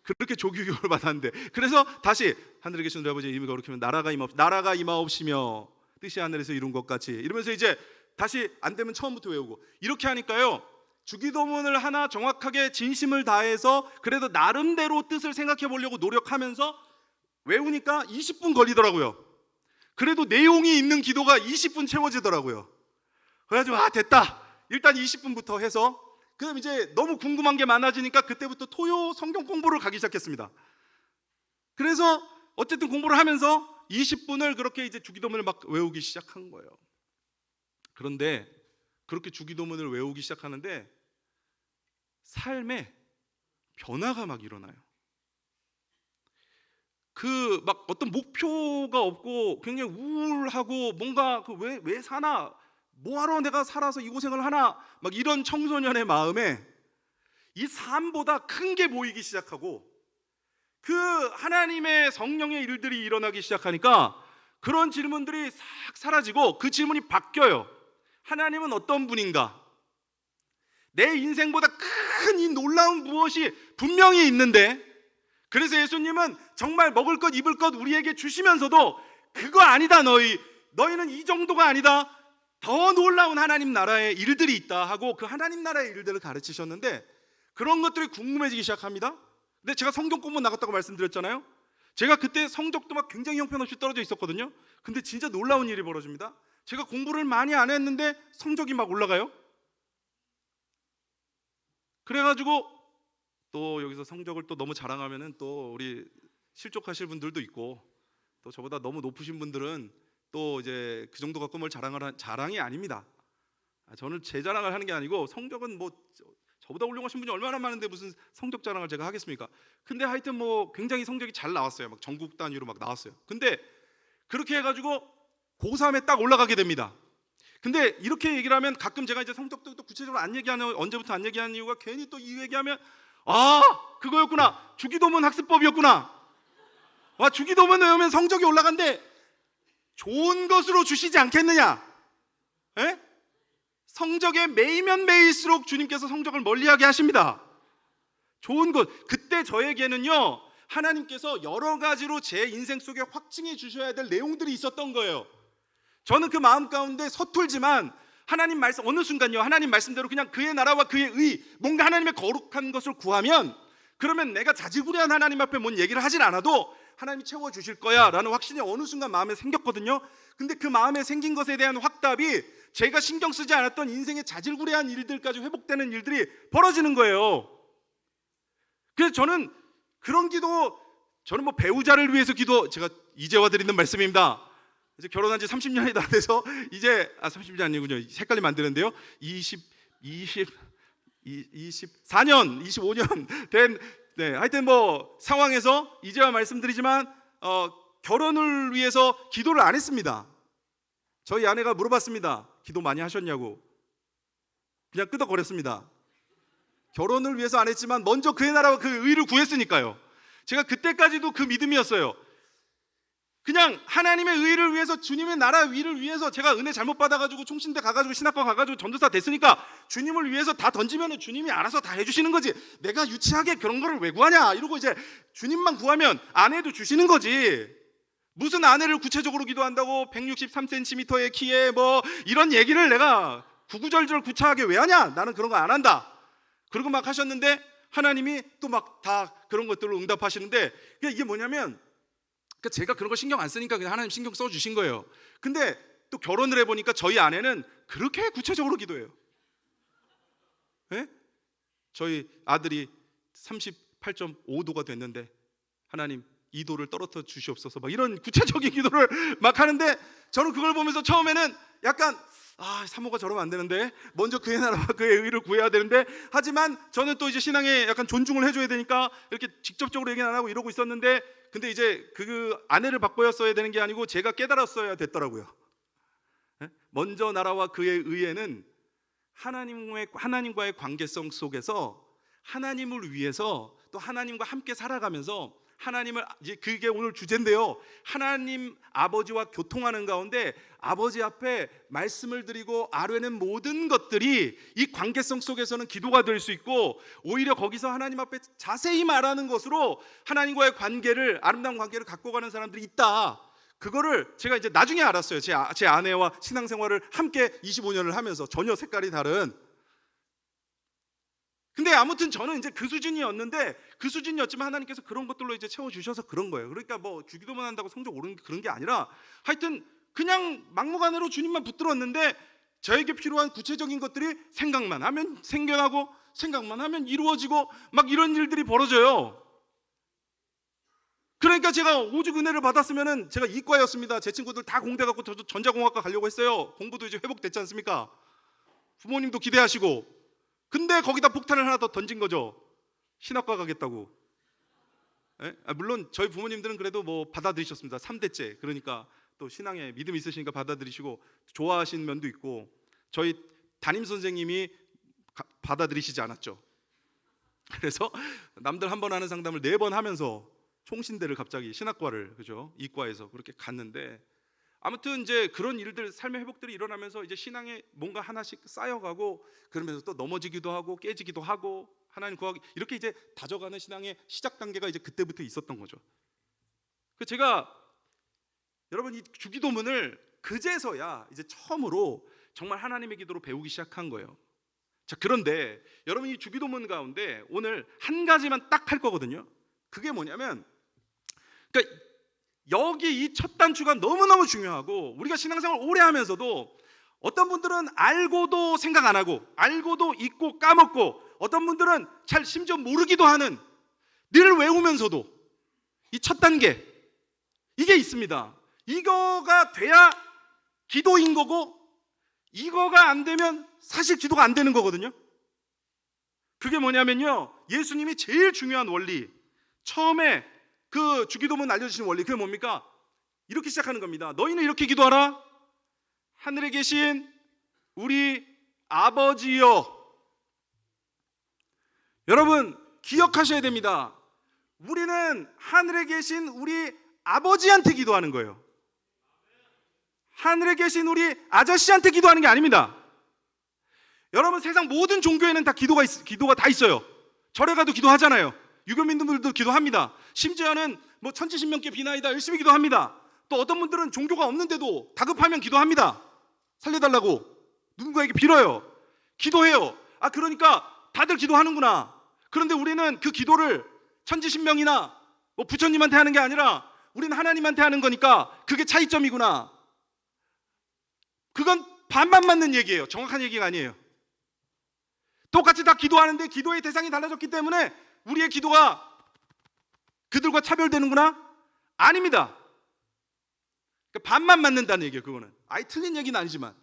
그렇게 조기교육을 받았는데 그래서 다시 하늘에 계신 우리 아버지 이름이 거룩히면 나라가 임하옵시며 뜻이 하늘에서 이룬 것 같이 이러면서 이제 다시 안 되면 처음부터 외우고 이렇게 하니까요. 주기도문을 하나 정확하게 진심을 다해서 그래도 나름대로 뜻을 생각해 보려고 노력하면서 외우니까 20분 걸리더라고요. 그래도 내용이 있는 기도가 20분 채워지더라고요. 그래가지고 됐다. 일단 20분부터 해서 그럼 이제 너무 궁금한 게 많아지니까 그때부터 토요 성경 공부를 가기 시작했습니다. 그래서 어쨌든 공부를 하면서 20분을 그렇게 이제 주기도문을 막 외우기 시작한 거예요. 그런데 그렇게 주기도문을 외우기 시작하는데 삶에 변화가 막 일어나요. 그 막 어떤 목표가 없고 굉장히 우울하고 뭔가 왜 사나? 뭐하러 내가 살아서 이 고생을 하나? 막 이런 청소년의 마음에 이 삶보다 큰 게 보이기 시작하고 그 하나님의 성령의 일들이 일어나기 시작하니까 그런 질문들이 싹 사라지고 그 질문이 바뀌어요. 하나님은 어떤 분인가? 내 인생보다 큰 이 놀라운 무엇이 분명히 있는데 그래서 예수님은 정말 먹을 것 입을 것 우리에게 주시면서도 그거 아니다 너희는 이 정도가 아니다 더 놀라운 하나님 나라의 일들이 있다 하고 그 하나님 나라의 일들을 가르치셨는데 그런 것들이 궁금해지기 시작합니다. 근데 제가 성경 공부 나갔다고 말씀드렸잖아요. 제가 그때 성적도 막 굉장히 형편없이 떨어져 있었거든요. 근데 진짜 놀라운 일이 벌어집니다. 제가 공부를 많이 안 했는데 성적이 막 올라가요. 그래가지고 또 여기서 성적을 또 너무 자랑하면은 또 우리 실족하실 분들도 있고 또 저보다 너무 높으신 분들은 또 이제 그 정도 갖고 뭘 자랑이 아닙니다. 저는 제 자랑을 하는 게 아니고 성적은 뭐 저보다 훌륭하신 분이 얼마나 많은데 무슨 성적 자랑을 제가 하겠습니까? 근데 하여튼 뭐 굉장히 성적이 잘 나왔어요. 막 전국 단위로 막 나왔어요. 근데 그렇게 해가지고 고3에 딱 올라가게 됩니다. 근데 이렇게 얘기를 하면 가끔 제가 이제 성적도 또 구체적으로 안 얘기하는 언제부터 안 얘기하는 이유가 괜히 또 이 얘기하면 그거였구나. 주기도문 학습법이었구나. 주기도문 외우면 성적이 올라간대. 좋은 것으로 주시지 않겠느냐? 에? 성적에 매이면 매일수록 주님께서 성적을 멀리하게 하십니다. 좋은 것. 그때 저에게는요 하나님께서 여러 가지로 제 인생 속에 확증해 주셔야 될 내용들이 있었던 거예요. 저는 그 마음 가운데 서툴지만 하나님 말씀 어느 순간요 하나님 말씀대로 그냥 그의 나라와 그의 의 뭔가 하나님의 거룩한 것을 구하면 그러면 내가 자질구레한 하나님 앞에 뭔 얘기를 하진 않아도 하나님이 채워주실 거야 라는 확신이 어느 순간 마음에 생겼거든요. 근데 그 마음에 생긴 것에 대한 확답이 제가 신경 쓰지 않았던 인생의 자질구레한 일들까지 회복되는 일들이 벌어지는 거예요. 그래서 저는 그런 기도 저는 뭐 배우자를 위해서 제가 이제와 드리는 말씀입니다. 이제 결혼한 지 30년이 다 돼서 이제 30년 아니군요. 헷갈리면 안 되는데요. 24년, 25년 된 하여튼 뭐 상황에서 이제와 말씀드리지만 결혼을 위해서 기도를 안 했습니다. 저희 아내가 물어봤습니다. 기도 많이 하셨냐고. 그냥 끄덕거렸습니다. 결혼을 위해서 안 했지만 먼저 그의 나라와 그 의를 구했으니까요. 제가 그때까지도 그 믿음이었어요. 그냥 하나님의 의를 위해서, 주님의 나라 위를 위해서, 제가 은혜 잘못 받아가지고 총신대 가가지고 신학과 가가지고 전도사 됐으니까 주님을 위해서 다 던지면 주님이 알아서 다 해주시는 거지, 내가 유치하게 그런 거를 왜 구하냐 이러고 이제 주님만 구하면 아내도 주시는 거지. 무슨 아내를 구체적으로 기도한다고 163cm의 키에 뭐 이런 얘기를 내가 구구절절 구차하게 왜 하냐, 나는 그런 거 안 한다 그러고 막 하셨는데, 하나님이 또 막 다 그런 것들로 응답하시는데, 이게 뭐냐면 제가 그런 거 신경 안 쓰니까 그냥 하나님 신경 써주신 거예요. 근데 또 결혼을 해보니까 저희 아내는 그렇게 구체적으로 기도해요. 네? 저희 아들이 38.5도가 됐는데 하나님 2도를 떨어뜨려 주시옵소서, 막 이런 구체적인 기도를 막 하는데, 저는 그걸 보면서 처음에는 약간 사모가 저러면 안 되는데, 먼저 그의 나라와 그의 의를 구해야 되는데, 하지만 저는 또 이제 신앙에 약간 존중을 해줘야 되니까 이렇게 직접적으로 얘기는 안 하고 이러고 있었는데, 근데 이제 그 아내를 바꿔야 되는 게 아니고 제가 깨달았어야 됐더라고요. 먼저 나라와 그의 의에는 하나님과의 관계성 속에서 하나님을 위해서 또 하나님과 함께 살아가면서 하나님을, 이제 그게 오늘 주제인데요, 하나님 아버지와 교통하는 가운데 아버지 앞에 말씀을 드리고 아뢰는 모든 것들이 이 관계성 속에서는 기도가 될 수 있고, 오히려 거기서 하나님 앞에 자세히 말하는 것으로 하나님과의 관계를, 아름다운 관계를 갖고 가는 사람들이 있다. 그거를 제가 이제 나중에 알았어요. 제 아내와 신앙생활을 함께 25년을 하면서, 전혀 색깔이 다른. 근데 아무튼 저는 이제 그 수준이었는데, 그 수준이었지만 하나님께서 그런 것들로 이제 채워주셔서 그런 거예요. 그러니까 뭐 주기도만 한다고 성적 오르는 그런 게 아니라, 하여튼 그냥 막무가내로 주님만 붙들었는데, 저에게 필요한 구체적인 것들이 생각만 하면 생겨나고, 생각만 하면 이루어지고, 막 이런 일들이 벌어져요. 그러니까 제가 오직 은혜를 받았으면은, 제가 이과였습니다. 제 친구들 다 공대 갖고 저도 전자공학과 가려고 했어요. 공부도 이제 회복됐지 않습니까? 부모님도 기대하시고. 근데 거기다 폭탄을 하나 더 던진 거죠. 신학과 가겠다고. 물론 저희 부모님들은 그래도 뭐 받아들이셨습니다. 3대째. 그러니까 또 신앙에 믿음이 있으시니까 받아들이시고 좋아하신 면도 있고, 저희 담임 선생님이 받아들이시지 않았죠. 그래서 남들 한 번 하는 상담을 4번 하면서 총신대를 갑자기, 신학과를, 그죠? 이과에서 그렇게 갔는데, 아무튼 이제 그런 일들, 삶의 회복들이 일어나면서 이제 신앙에 뭔가 하나씩 쌓여가고, 그러면서 또 넘어지기도 하고 깨지기도 하고 하나님 구하기, 이렇게 이제 다져가는 신앙의 시작 단계가 이제 그때부터 있었던 거죠. 그 제가 여러분 이 주기도문을 그제서야 이제 처음으로 정말 하나님의 기도로 배우기 시작한 거예요. 자, 그런데 여러분 이 주기도문 가운데 오늘 한 가지만 딱 할 거거든요. 그게 뭐냐면, 그러니까 여기 이 첫 단추가 너무너무 중요하고, 우리가 신앙생활 오래 하면서도 어떤 분들은 알고도 생각 안 하고, 알고도 잊고 까먹고, 어떤 분들은 잘 심지어 모르기도 하는, 늘 외우면서도 이 첫 단계, 이게 있습니다. 이거가 돼야 기도인 거고, 이거가 안 되면 사실 기도가 안 되는 거거든요. 그게 뭐냐면요, 예수님이 제일 중요한 원리, 처음에 그 주기도문 알려주신 원리, 그게 뭡니까? 이렇게 시작하는 겁니다. 너희는 이렇게 기도하라. 하늘에 계신 우리 아버지여. 여러분 기억하셔야 됩니다. 우리는 하늘에 계신 우리 아버지한테 기도하는 거예요. 하늘에 계신 우리 아저씨한테 기도하는 게 아닙니다. 여러분 세상 모든 종교에는 다 기도가 다 있어요. 절에 가도 기도하잖아요. 유교민들도 기도합니다. 심지어는 뭐 천지신명께 비나이다 열심히 기도합니다. 또 어떤 분들은 종교가 없는데도 다급하면 기도합니다. 살려달라고 누군가에게 빌어요. 기도해요. 그러니까 다들 기도하는구나. 그런데 우리는 그 기도를 천지신명이나 뭐 부처님한테 하는 게 아니라 우리는 하나님한테 하는 거니까 그게 차이점이구나. 그건 반반 맞는 얘기예요. 정확한 얘기가 아니에요. 똑같이 다 기도하는데 기도의 대상이 달라졌기 때문에 우리의 기도가 그들과 차별되는구나? 아닙니다. 그러니까 반만 맞는다는 얘기예요. 그거는 아예 틀린 얘기는 아니지만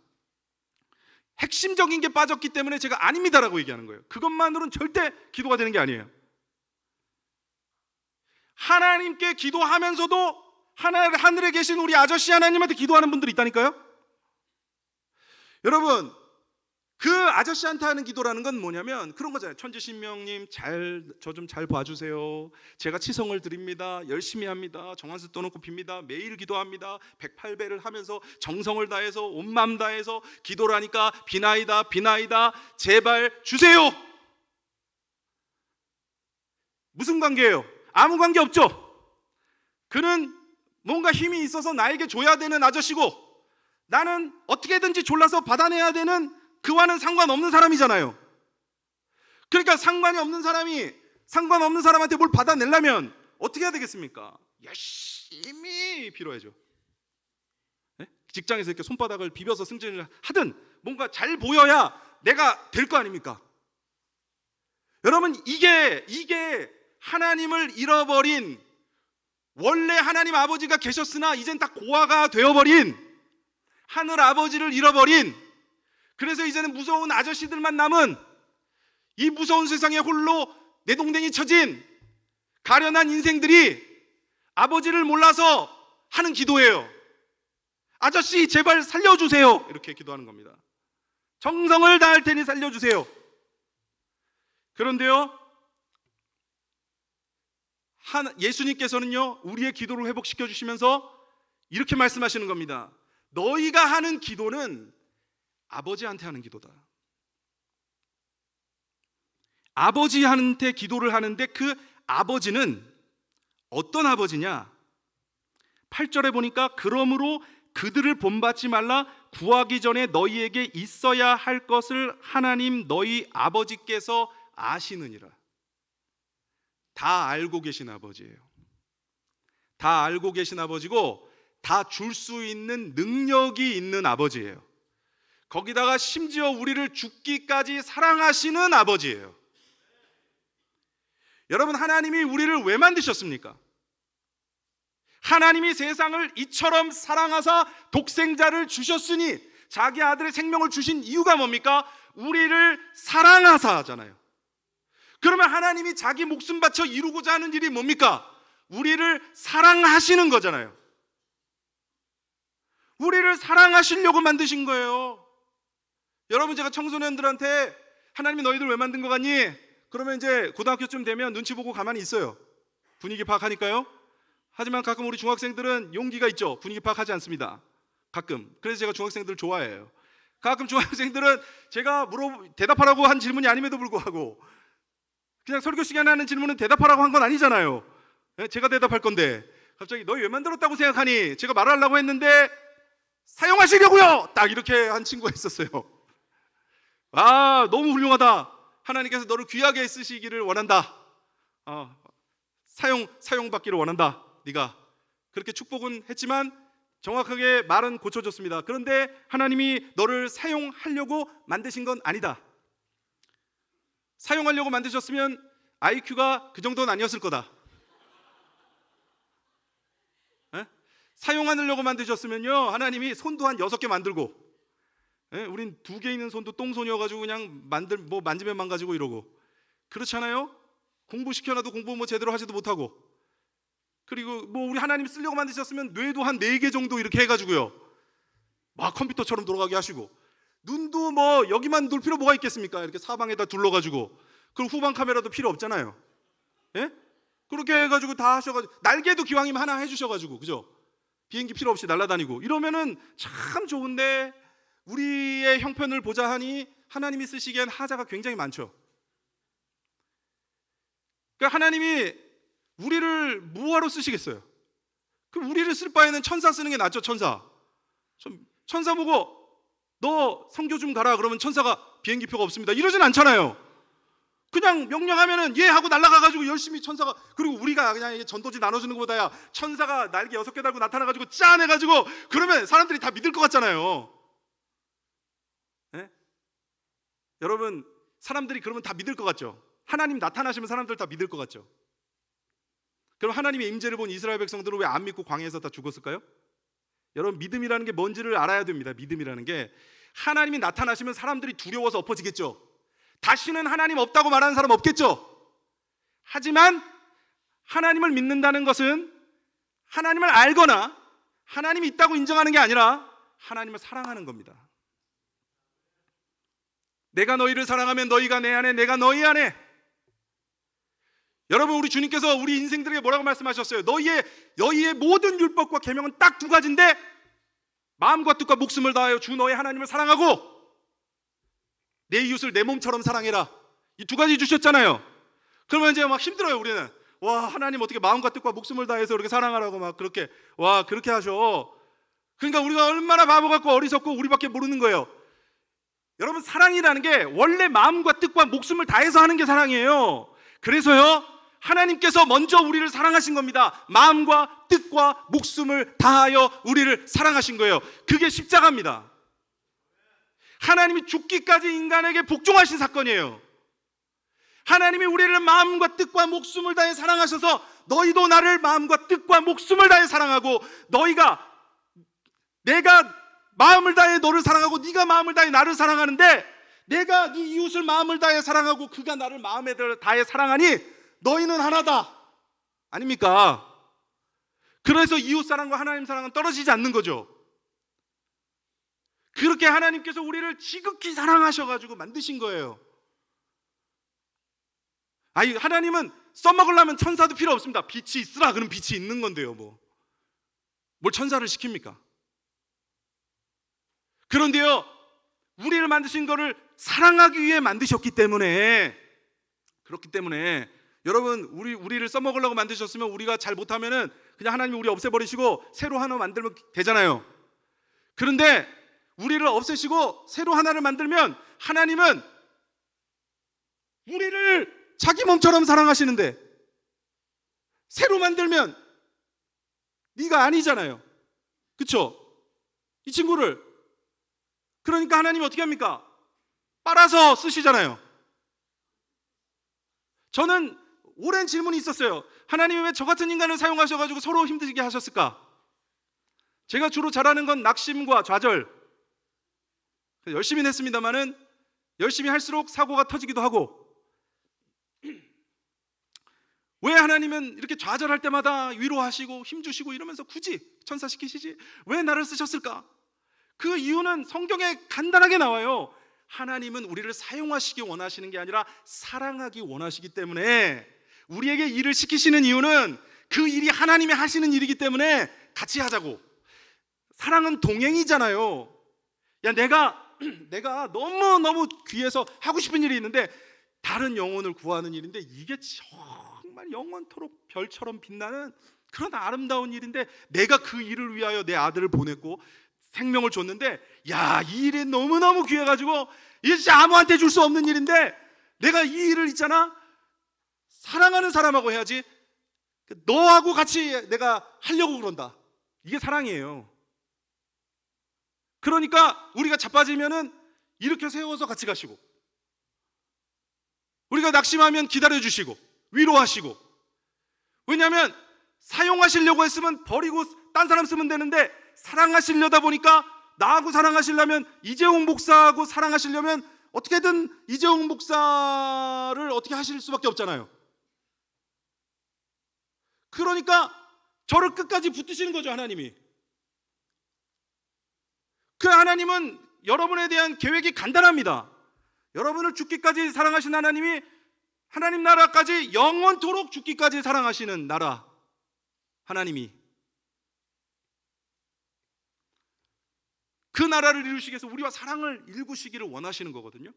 핵심적인 게 빠졌기 때문에 제가 아닙니다라고 얘기하는 거예요. 그것만으로는 절대 기도가 되는 게 아니에요. 하나님께 기도하면서도 하늘에 계신 우리 아저씨 하나님한테 기도하는 분들이 있다니까요. 여러분, 그 아저씨한테 하는 기도라는 건 뭐냐면 그런 거잖아요. 천지신명님 저 좀 잘 봐주세요. 제가 치성을 드립니다. 열심히 합니다. 정한수 떠놓고 빕니다. 매일 기도합니다. 108배를 하면서 정성을 다해서 온 마음 다해서 기도를 하니까 비나이다 비나이다 제발 주세요. 무슨 관계예요? 아무 관계 없죠. 그는 뭔가 힘이 있어서 나에게 줘야 되는 아저씨고 나는 어떻게든지 졸라서 받아내야 되는 그와는 상관없는 사람이잖아요. 그러니까 상관없는 사람한테 뭘 받아내려면 어떻게 해야 되겠습니까? 열심히 빌어야죠. 네? 직장에서 이렇게 손바닥을 비벼서 승진을 하든 뭔가 잘 보여야 내가 될 거 아닙니까? 여러분, 이게 하나님을 잃어버린, 원래 하나님 아버지가 계셨으나 이젠 다 고아가 되어버린 하늘 아버지를 잃어버린, 그래서 이제는 무서운 아저씨들만 남은 이 무서운 세상에 홀로 내동댕이 쳐진 가련한 인생들이 아버지를 몰라서 하는 기도예요. 아저씨 제발 살려주세요. 이렇게 기도하는 겁니다. 정성을 다할 테니 살려주세요. 그런데요, 예수님께서는요 우리의 기도를 회복시켜 주시면서 이렇게 말씀하시는 겁니다. 너희가 하는 기도는 아버지한테 하는 기도다. 아버지한테 기도를 하는데 그 아버지는 어떤 아버지냐? 8절에 보니까 그러므로 그들을 본받지 말라. 구하기 전에 너희에게 있어야 할 것을 하나님 너희 아버지께서 아시느니라. 다 알고 계신 아버지예요. 다 알고 계신 아버지고 다 줄 수 있는 능력이 있는 아버지예요. 거기다가 심지어 우리를 죽기까지 사랑하시는 아버지예요. 여러분, 하나님이 우리를 왜 만드셨습니까? 하나님이 세상을 이처럼 사랑하사 독생자를 주셨으니, 자기 아들의 생명을 주신 이유가 뭡니까? 우리를 사랑하사잖아요. 그러면 하나님이 자기 목숨 바쳐 이루고자 하는 일이 뭡니까? 우리를 사랑하시는 거잖아요. 우리를 사랑하시려고 만드신 거예요. 여러분, 제가 청소년들한테 하나님이 너희들 왜 만든 거 같니? 그러면 이제 고등학교쯤 되면 눈치 보고 가만히 있어요. 분위기 파악하니까요. 하지만 가끔 우리 중학생들은 용기가 있죠. 분위기 파악하지 않습니다. 가끔. 그래서 제가 중학생들을 좋아해요. 가끔 중학생들은 제가 대답하라고 한 질문이 아님에도 불구하고 그냥 설교 시간에 하는 질문은 대답하라고 한 건 아니잖아요. 제가 대답할 건데 갑자기 너희 왜 만들었다고 생각하니? 제가 말을 하려고 했는데 사용하시려고요! 딱 이렇게 한 친구가 있었어요. 아, 너무 훌륭하다. 하나님께서 너를 귀하게 쓰시기를 원한다. 사용받기를 원한다. 네가 그렇게 축복은 했지만 정확하게 말은 고쳐줬습니다. 그런데 하나님이 너를 사용하려고 만드신 건 아니다. 사용하려고 만드셨으면 IQ가 그 정도는 아니었을 거다. 사용하려고 만드셨으면요 하나님이 손도 한 6개 만들고, 우린 2개 있는 손도 똥손이어가지고 그냥 만지면 망가지고 이러고 그렇잖아요. 공부시켜놔도 공부 제대로 하지도 못하고, 그리고 우리 하나님 쓰려고 만드셨으면 뇌도 한 4개 정도 이렇게 해가지고요 막 컴퓨터처럼 돌아가게 하시고, 눈도 여기만 둘 필요 뭐가 있겠습니까? 이렇게 사방에다 둘러가지고, 그럼 후방 카메라도 필요 없잖아요. 그렇게 해가지고 다 하셔가지고, 날개도 기왕이면 하나 해주셔가지고, 그죠? 비행기 필요 없이 날아다니고 이러면은 참 좋은데, 우리의 형편을 보자 하니 하나님이 쓰시기엔 하자가 굉장히 많죠. 그러니까 하나님이 우리를 뭐하러 쓰시겠어요? 그럼 우리를 쓸 바에는 천사 쓰는 게 낫죠. 천사 보고 너 선교 좀 가라 그러면 천사가 비행기표가 없습니다 이러진 않잖아요. 그냥 명령하면은 예 하고 날아가가지고 열심히 천사가, 그리고 우리가 그냥 전도지 나눠주는 것보다야 천사가 날개 6개 달고 나타나가지고 짠 해가지고 그러면 사람들이 다 믿을 것 같잖아요. 여러분, 사람들이 그러면 다 믿을 것 같죠? 하나님 나타나시면 사람들 다 믿을 것 같죠? 그럼 하나님의 임재를 본 이스라엘 백성들은 왜 안 믿고 광야에서 다 죽었을까요? 여러분, 믿음이라는 게 뭔지를 알아야 됩니다. 믿음이라는 게 하나님이 나타나시면 사람들이 두려워서 엎어지겠죠. 다시는 하나님 없다고 말하는 사람 없겠죠. 하지만 하나님을 믿는다는 것은 하나님을 알거나 하나님이 있다고 인정하는 게 아니라 하나님을 사랑하는 겁니다. 내가 너희를 사랑하면 너희가 내 안에, 내가 너희 안에. 여러분, 우리 주님께서 우리 인생들에게 뭐라고 말씀하셨어요? 너희의 모든 율법과 계명은 딱 두 가지인데 마음과 뜻과 목숨을 다하여 주 너희 하나님을 사랑하고 내 이웃을 내 몸처럼 사랑해라. 이 두 가지 주셨잖아요. 그러면 이제 막 힘들어요. 우리는 와, 하나님 어떻게 마음과 뜻과 목숨을 다해서 그렇게 사랑하라고 막 그렇게 하셔. 그러니까 우리가 얼마나 바보 같고 어리석고 우리밖에 모르는 거예요. 여러분, 사랑이라는 게 원래 마음과 뜻과 목숨을 다해서 하는 게 사랑이에요. 그래서요, 하나님께서 먼저 우리를 사랑하신 겁니다. 마음과 뜻과 목숨을 다하여 우리를 사랑하신 거예요. 그게 십자가입니다. 하나님이 죽기까지 인간에게 복종하신 사건이에요. 하나님이 우리를 마음과 뜻과 목숨을 다해 사랑하셔서 너희도 나를 마음과 뜻과 목숨을 다해 사랑하고 내가 마음을 다해 너를 사랑하고 네가 마음을 다해 나를 사랑하는데 내가 네 이웃을 마음을 다해 사랑하고 그가 나를 마음에 다해 사랑하니 너희는 하나다. 아닙니까? 그래서 이웃 사랑과 하나님 사랑은 떨어지지 않는 거죠. 그렇게 하나님께서 우리를 지극히 사랑하셔가지고 만드신 거예요. 하나님은 써먹으려면 천사도 필요 없습니다. 빛이 있으라 그럼 빛이 있는 건데요. 뭘 천사를 시킵니까? 그런데요, 우리를 만드신 거를 사랑하기 위해 만드셨기 때문에, 그렇기 때문에 여러분, 우리를 써먹으려고 만드셨으면 우리가 잘 못하면은 그냥 하나님이 우리 없애버리시고 새로 하나 만들면 되잖아요. 그런데 우리를 없애시고 새로 하나를 만들면 하나님은 우리를 자기 몸처럼 사랑하시는데 새로 만들면 네가 아니잖아요. 그렇죠? 이 친구를. 그러니까 하나님이 어떻게 합니까? 빨아서 쓰시잖아요. 저는 오랜 질문이 있었어요. 하나님이 왜 저 같은 인간을 사용하셔가지고 서로 힘들게 하셨을까? 제가 주로 잘하는 건 낙심과 좌절. 열심히 했습니다만은 열심히 할수록 사고가 터지기도 하고, 왜 하나님은 이렇게 좌절할 때마다 위로하시고 힘주시고 이러면서 굳이 천사시키시지? 왜 나를 쓰셨을까? 그 이유는 성경에 간단하게 나와요. 하나님은 우리를 사용하시기 원하시는 게 아니라 사랑하기 원하시기 때문에, 우리에게 일을 시키시는 이유는 그 일이 하나님이 하시는 일이기 때문에 같이 하자고. 사랑은 동행이잖아요. 내가 너무너무 귀해서 하고 싶은 일이 있는데 다른 영혼을 구하는 일인데 이게 정말 영원토록 별처럼 빛나는 그런 아름다운 일인데 내가 그 일을 위하여 내 아들을 보냈고 생명을 줬는데, 이 일이 너무너무 귀해가지고 이게 진짜 아무한테 줄 수 없는 일인데 내가 이 일을 있잖아, 사랑하는 사람하고 해야지, 너하고 같이 내가 하려고 그런다. 이게 사랑이에요. 그러니까 우리가 자빠지면은 일으켜 세워서 같이 가시고, 우리가 낙심하면 기다려주시고 위로하시고. 왜냐하면 사용하시려고 했으면 버리고 딴 사람 쓰면 되는데 사랑하시려다 보니까, 나하고 사랑하시려면 이재용 목사하고 사랑하시려면 어떻게든 이재용 목사를 어떻게 하실 수밖에 없잖아요. 그러니까 저를 끝까지 붙드시는 거죠, 하나님이. 그 하나님은 여러분에 대한 계획이 간단합니다. 여러분을 죽기까지 사랑하신 하나님이 하나님 나라까지 영원토록 죽기까지 사랑하시는 나라, 하나님이 그 나라를 이루시기 위해서 우리와 사랑을 일구시기를 원하시는 거거든요.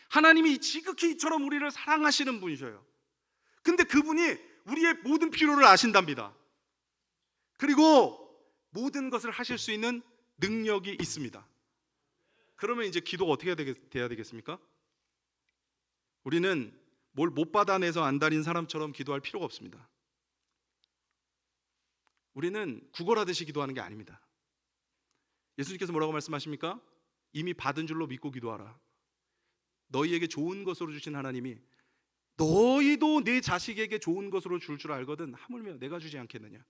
하나님이 지극히 이처럼 우리를 사랑하시는 분이셔요. 근데 그분이 우리의 모든 필요를 아신답니다. 그리고 모든 것을 하실 수 있는 능력이 있습니다. 그러면 이제 기도가 어떻게 돼야 되겠습니까? 우리는 뭘 못 받아내서 안달인 사람처럼 기도할 필요가 없습니다. 우리는 구걸하듯이 기도하는 게 아닙니다. 예수님께서 뭐라고 말씀하십니까? 이미 받은 줄로 믿고 기도하라. 너희에게 좋은 것으로 주신 하나님이 너희도 내 자식에게 좋은 것으로 줄 줄 알거든 하물며 내가 주지 않겠느냐.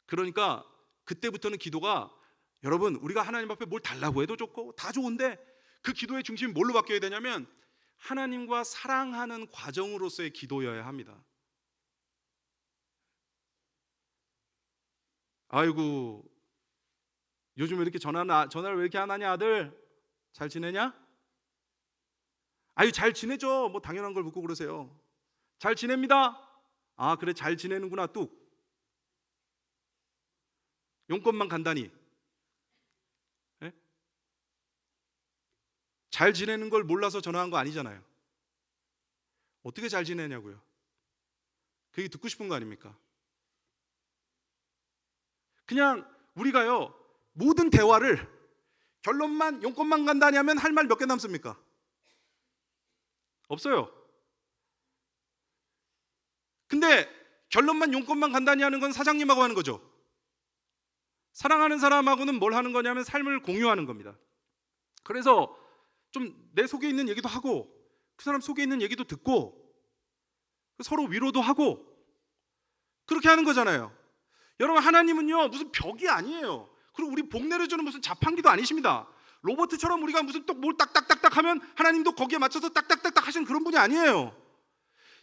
그러니까 그때부터는 기도가, 여러분 우리가 하나님 앞에 뭘 달라고 해도 좋고 다 좋은데 그 기도의 중심이 뭘로 바뀌어야 되냐면 하나님과 사랑하는 과정으로서의 기도여야 합니다. 아이고 요즘 왜 이렇게 전화를 왜 이렇게 안 하냐 아들, 잘 지내냐? 아유 잘 지내죠. 뭐 당연한 걸 묻고 그러세요. 잘 지냅니다. 아 그래 잘 지내는구나. 뚝. 용건만 간단히. 예? 잘 지내는 걸 몰라서 전화한 거 아니잖아요. 어떻게 잘 지내냐고요. 그게 듣고 싶은 거 아닙니까? 그냥 우리가요 모든 대화를 결론만 용건만 간단히 하면 할 말 몇 개 남습니까? 없어요. 근데 결론만 용건만 간단히 하는 건 사장님하고 하는 거죠. 사랑하는 사람하고는 뭘 하는 거냐면 삶을 공유하는 겁니다. 그래서 좀 내 속에 있는 얘기도 하고 그 사람 속에 있는 얘기도 듣고 서로 위로도 하고 그렇게 하는 거잖아요. 여러분 하나님은요 무슨 벽이 아니에요. 그리고 우리 복 내려주는 무슨 자판기도 아니십니다. 로봇처럼 우리가 무슨 또 뭘 딱딱딱딱 하면 하나님도 거기에 맞춰서 딱딱딱딱 하시는 그런 분이 아니에요.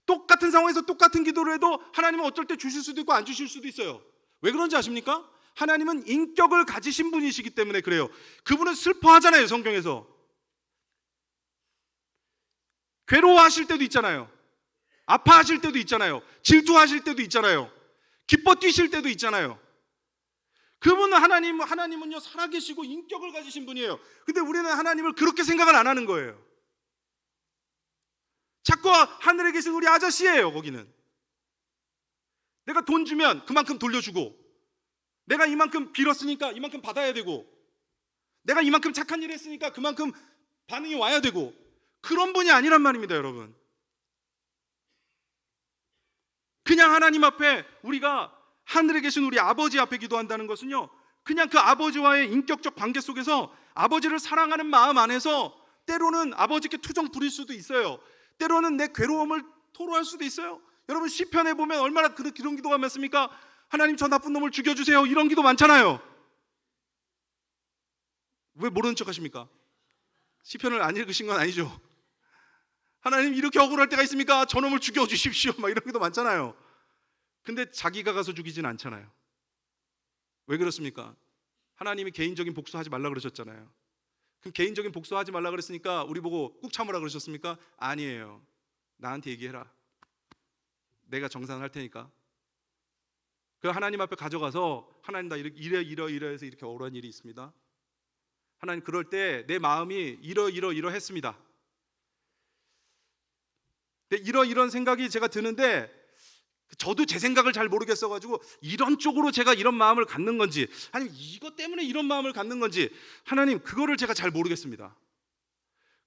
똑같은 상황에서 똑같은 기도를 해도 하나님은 어쩔 때 주실 수도 있고 안 주실 수도 있어요. 왜 그런지 아십니까? 하나님은 인격을 가지신 분이시기 때문에 그래요. 그분은 슬퍼하잖아요. 성경에서 괴로워하실 때도 있잖아요. 아파하실 때도 있잖아요. 질투하실 때도 있잖아요. 기뻐 뛰실 때도 있잖아요. 그분은 하나님은요 살아계시고 인격을 가지신 분이에요. 근데 우리는 하나님을 그렇게 생각을 안 하는 거예요. 자꾸 하늘에 계신 우리 아저씨예요. 거기는 내가 돈 주면 그만큼 돌려주고, 내가 이만큼 빌었으니까 이만큼 받아야 되고, 내가 이만큼 착한 일 했으니까 그만큼 반응이 와야 되고, 그런 분이 아니란 말입니다. 여러분 그냥 하나님 앞에 우리가 하늘에 계신 우리 아버지 앞에 기도한다는 것은요 그냥 그 아버지와의 인격적 관계 속에서 아버지를 사랑하는 마음 안에서 때로는 아버지께 투정 부릴 수도 있어요. 때로는 내 괴로움을 토로할 수도 있어요. 여러분 시편에 보면 얼마나 그런 기도가 많습니까? 하나님 저 나쁜 놈을 죽여주세요. 이런 기도 많잖아요. 왜 모르는 척 하십니까? 시편을 안 읽으신 건 아니죠. 하나님 이렇게 억울할 때가 있습니까? 저놈을 죽여주십시오. 막 이런 기도 많잖아요. 근데 자기가 가서 죽이진 않잖아요. 왜 그렇습니까? 하나님이 개인적인 복수하지 말라 그러셨잖아요. 그럼 개인적인 복수하지 말라 그랬으니까 우리 보고 꾹 참으라 그러셨습니까? 아니에요. 나한테 얘기해라. 내가 정산할 테니까. 그 하나님 앞에 가져가서 하나님 나 이래 해서 이렇게 억울한 일이 있습니다. 하나님 그럴 때 내 마음이 이러했습니다. 근데 이런 생각이 제가 드는데 저도 제 생각을 잘 모르겠어가지고 이런 쪽으로 제가 이런 마음을 갖는 건지 아니면 이것 때문에 이런 마음을 갖는 건지 하나님 그거를 제가 잘 모르겠습니다.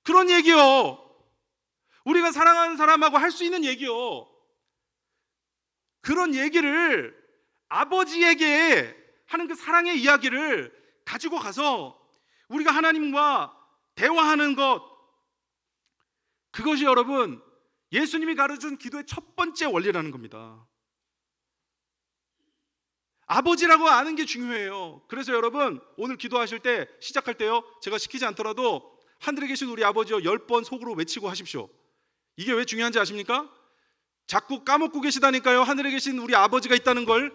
그런 얘기요. 우리가 사랑하는 사람하고 할 수 있는 얘기요. 그런 얘기를 아버지에게 하는 그 사랑의 이야기를 가지고 가서 우리가 하나님과 대화하는 것, 그것이 여러분 예수님이 가르쳐준 기도의 첫 번째 원리라는 겁니다. 아버지라고 아는 게 중요해요. 그래서 여러분 오늘 기도하실 때 시작할 때요 제가 시키지 않더라도 하늘에 계신 우리 아버지요 10번 속으로 외치고 하십시오. 이게 왜 중요한지 아십니까? 자꾸 까먹고 계시다니까요. 하늘에 계신 우리 아버지가 있다는 걸.